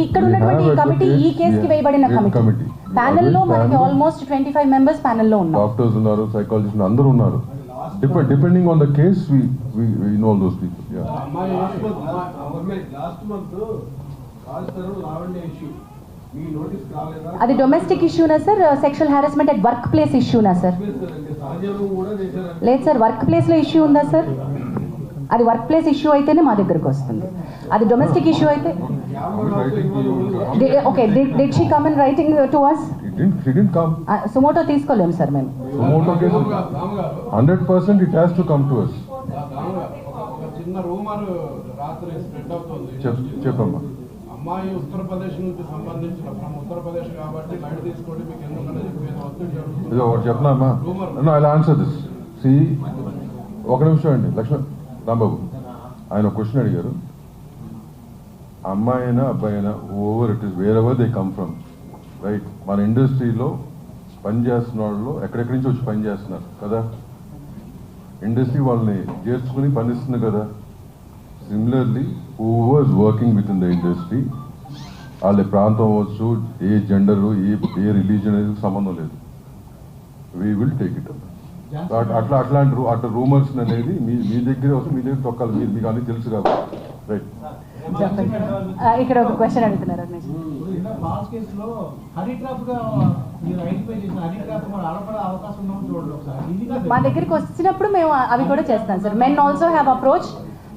ఇక్కడ ఉన్నటువంటి ఈ కమిటీ, ఈ కేసుకి వేయబడిన కమిటీ ప్యానెల్ లో మనకి ఆల్మోస్ట్ 25 మెంబర్స్ ప్యానెల్ లో ఉన్నారు. డాక్టర్స్ ఉన్నారు, సైకాలజిస్టులు అందరూ ఉన్నారు. Depending on the case, we know all those people. Yeah. Last month, Lavanya issue. అది డొమెస్టిక్ ఇష్యూనా sir, sexual harassment at work place ఇష్యూనా సార్? లేదు సార్, వర్క్ ప్లేస్లో ఇష్యూ ఉందా సార్? అది వర్క్ ప్లేస్ ఇష్యూ అయితేనే మా దగ్గరకు వస్తుంది. అది డొమెస్టిక్ ఇష్యూ అయితే okay. Did she come in writing to us? Suo motu తీసుకోలేము సార్ మేము. 100% it has to come to us. చిన్న రూమర్ రాత్రి స్ప్రెడ్ అవుతుంది. చెప్పమ్మా. అమ్మాయి ఉత్తరప్రదేశ్ నుంచి సంబంధించిన ఉత్తరప్రదేశ్ కాబట్టి బయట తీసుకోండి, మీకు ఎందుకన్నా చెప్పేది చెప్పనా? I answer this. ఒక నిమిషం అండి లక్ష్మణ్ రాంబాబు, ఆయన ఒక క్వశ్చన్ అడిగారు. అమ్మాయి అయినా అబ్బాయి అయినా over it is where ever they come from, right? మన ఇండస్ట్రీలో పనిచేస్తున్న వాళ్ళు ఎక్కడెక్కడి నుంచి వచ్చి పని చేస్తున్నారు కదా, ఇండస్ట్రీ వాళ్ళని చేర్చుకుని పనిస్తుంది కదా. Similarly whoever's working with in the industry, వాళ్ళ ప్రాంతం అవ్వచ్చు, ఏ జెండరు, ఏ రిలీజన్ అనేది సంబంధం లేదు. We will take it up. అట్లాంటి రూమర్స్ అనేది మీ దగ్గర వస్తే మీ దగ్గర తొక్కాలి. మీకు అన్నీ తెలుసు కాబట్టి, రైట్? ఇక్కడ ఒక క్వశ్చన్ అడుగుతున్నారు. మా దగ్గరికి వచ్చినప్పుడు మేము అవి కూడా చేస్తాం sir. Men also have approach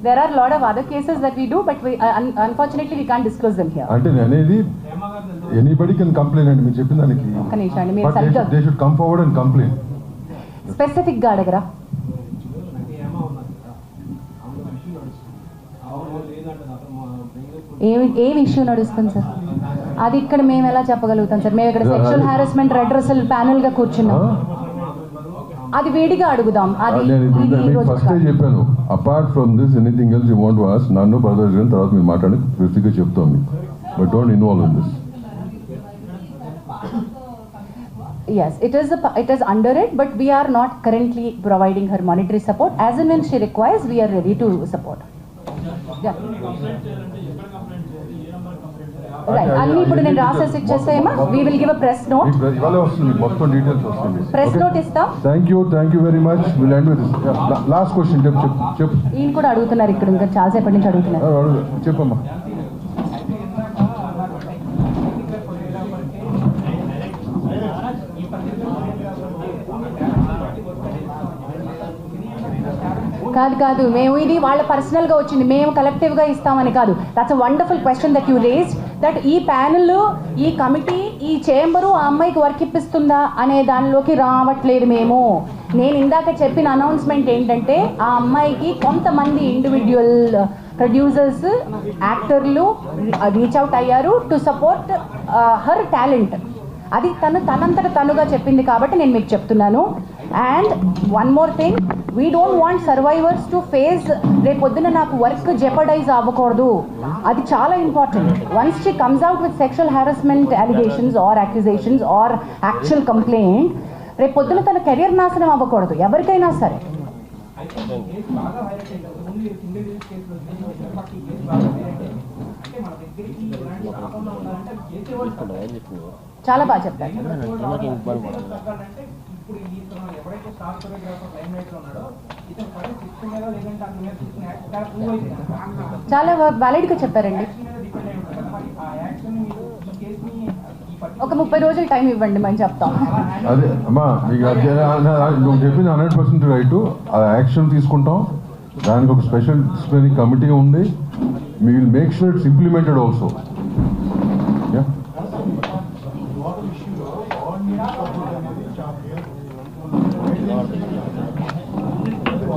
there are a lot of other cases that we do, but we unfortunately we can't disclose them here. అంటే నేను అనేది ఎనీబడి కెన్ కంప్లైంట్ అండి మీరు చెప్పిన దానికి. ఒక్క నిమిషం అండి, మీరు But సరిగ్గా they should come forward and complain. Specific గా అడగరా. ఏమి ఇష్యూ నడుస్తుంది సార్? అది ఇక్కడ మేము ఎలా చెప్పగలుగుతాం సార్? మేము ఇక్కడ సెక్షువల్ హారాస్మెంట్ రెడ్రెసల్ ప్యానెల్ గా కూర్చున్నాం. అది వేడిగా అడుగుదాం. అది ఫస్ట్ చెప్పాను, apart from this anything else you want to ask నన్ను బ్రదర్స్ తర్వాత మీరు మాట్లాడి స్పెసిఫిక్గా చెప్తాం మీకు. But don't involve in this. Yes, it is under it, but we are not currently providing her monetary support. As and when she requires, we are ready to support. Yeah. Right. అన్ని ఇప్పుడు నేను రాసేసి ఇచ్చేసేమా? We will give a press note. ఇవాళ వస్తుంది మొత్తం డీటెయిల్స్ వస్తుంది. Press note ఇస్తాం. Thank you very much. We'll end with this. Last question. చెప్పు. ఈయన కూడా అడుగుతున్నారు ఇక్కడ, ఇంకా చాలాసేపటి నుంచి అడుగుతున్నారు. చెప్పమ్మా. కాదు, మేము ఇది వాళ్ళ పర్సనల్గా వచ్చింది, మేము కలెక్టివ్గా ఇస్తామని కాదు. That's a wonderful question that you raised, that ఈ ప్యానెల్, ఈ కమిటీ, ఈ చేంబరు ఆ అమ్మాయికి వర్క్ ఇప్పిస్తుందా అనే దానిలోకి రావట్లేదు మేము. నేను ఇందాక చెప్పిన అనౌన్స్మెంట్ ఏంటంటే, ఆ అమ్మాయికి కొంతమంది ఇండివిజువల్ ప్రొడ్యూసర్స్, యాక్టర్లు రీచ్ అవుట్ అయ్యారు టు సపోర్ట్ హర్ టాలెంట్. అది తనంతట తనుగా చెప్పింది కాబట్టి నేను మీకు చెప్తున్నాను. And one more thing, we don't want survivors to face రేపొద్దున నాకు వర్క్ జెపడైజ్ అవ్వకూడదు. అది చాలా important. Once she comes out with sexual harassment allegations or accusations or actual complaint, రేపొద్దున తన కెరియర్ నాశనం అవ్వకూడదు ఎవరికైనా సరే. చాలా బాగా చెప్పారు. చాలా వ్యాలిడ్గా చెప్పారండి. ఒక 30 రోజులు టైం ఇవ్వండి, మేము చెప్తాం. అదే అమ్మా, నువ్వు చెప్పింది 100% రైట్. ఆ యాక్షన్ తీసుకుంటాం. దానికి ఒక స్పెషల్ డిసిప్లినరీ కమిటీ ఉంది. We will make sure it's implemented also. Yeah.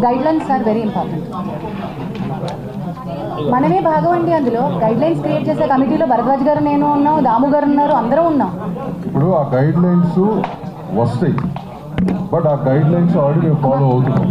Guidelines are very important. మనమే భాగం అండి అందులో. గైడ్లైన్స్ క్రియేట్ చేసే కమిటీలో భరద్వాజ్ గారు, నేను ఉన్నాం, దాము గారు ఉన్నారు, అందరూ ఉన్నాం. ఇప్పుడు ఆ గైడ్లైన్స్ వస్తాయి, బట్ ఆ గైడ్లైన్స్ ఆల్రెడీ మేము ఫాలో అవుతున్నాం.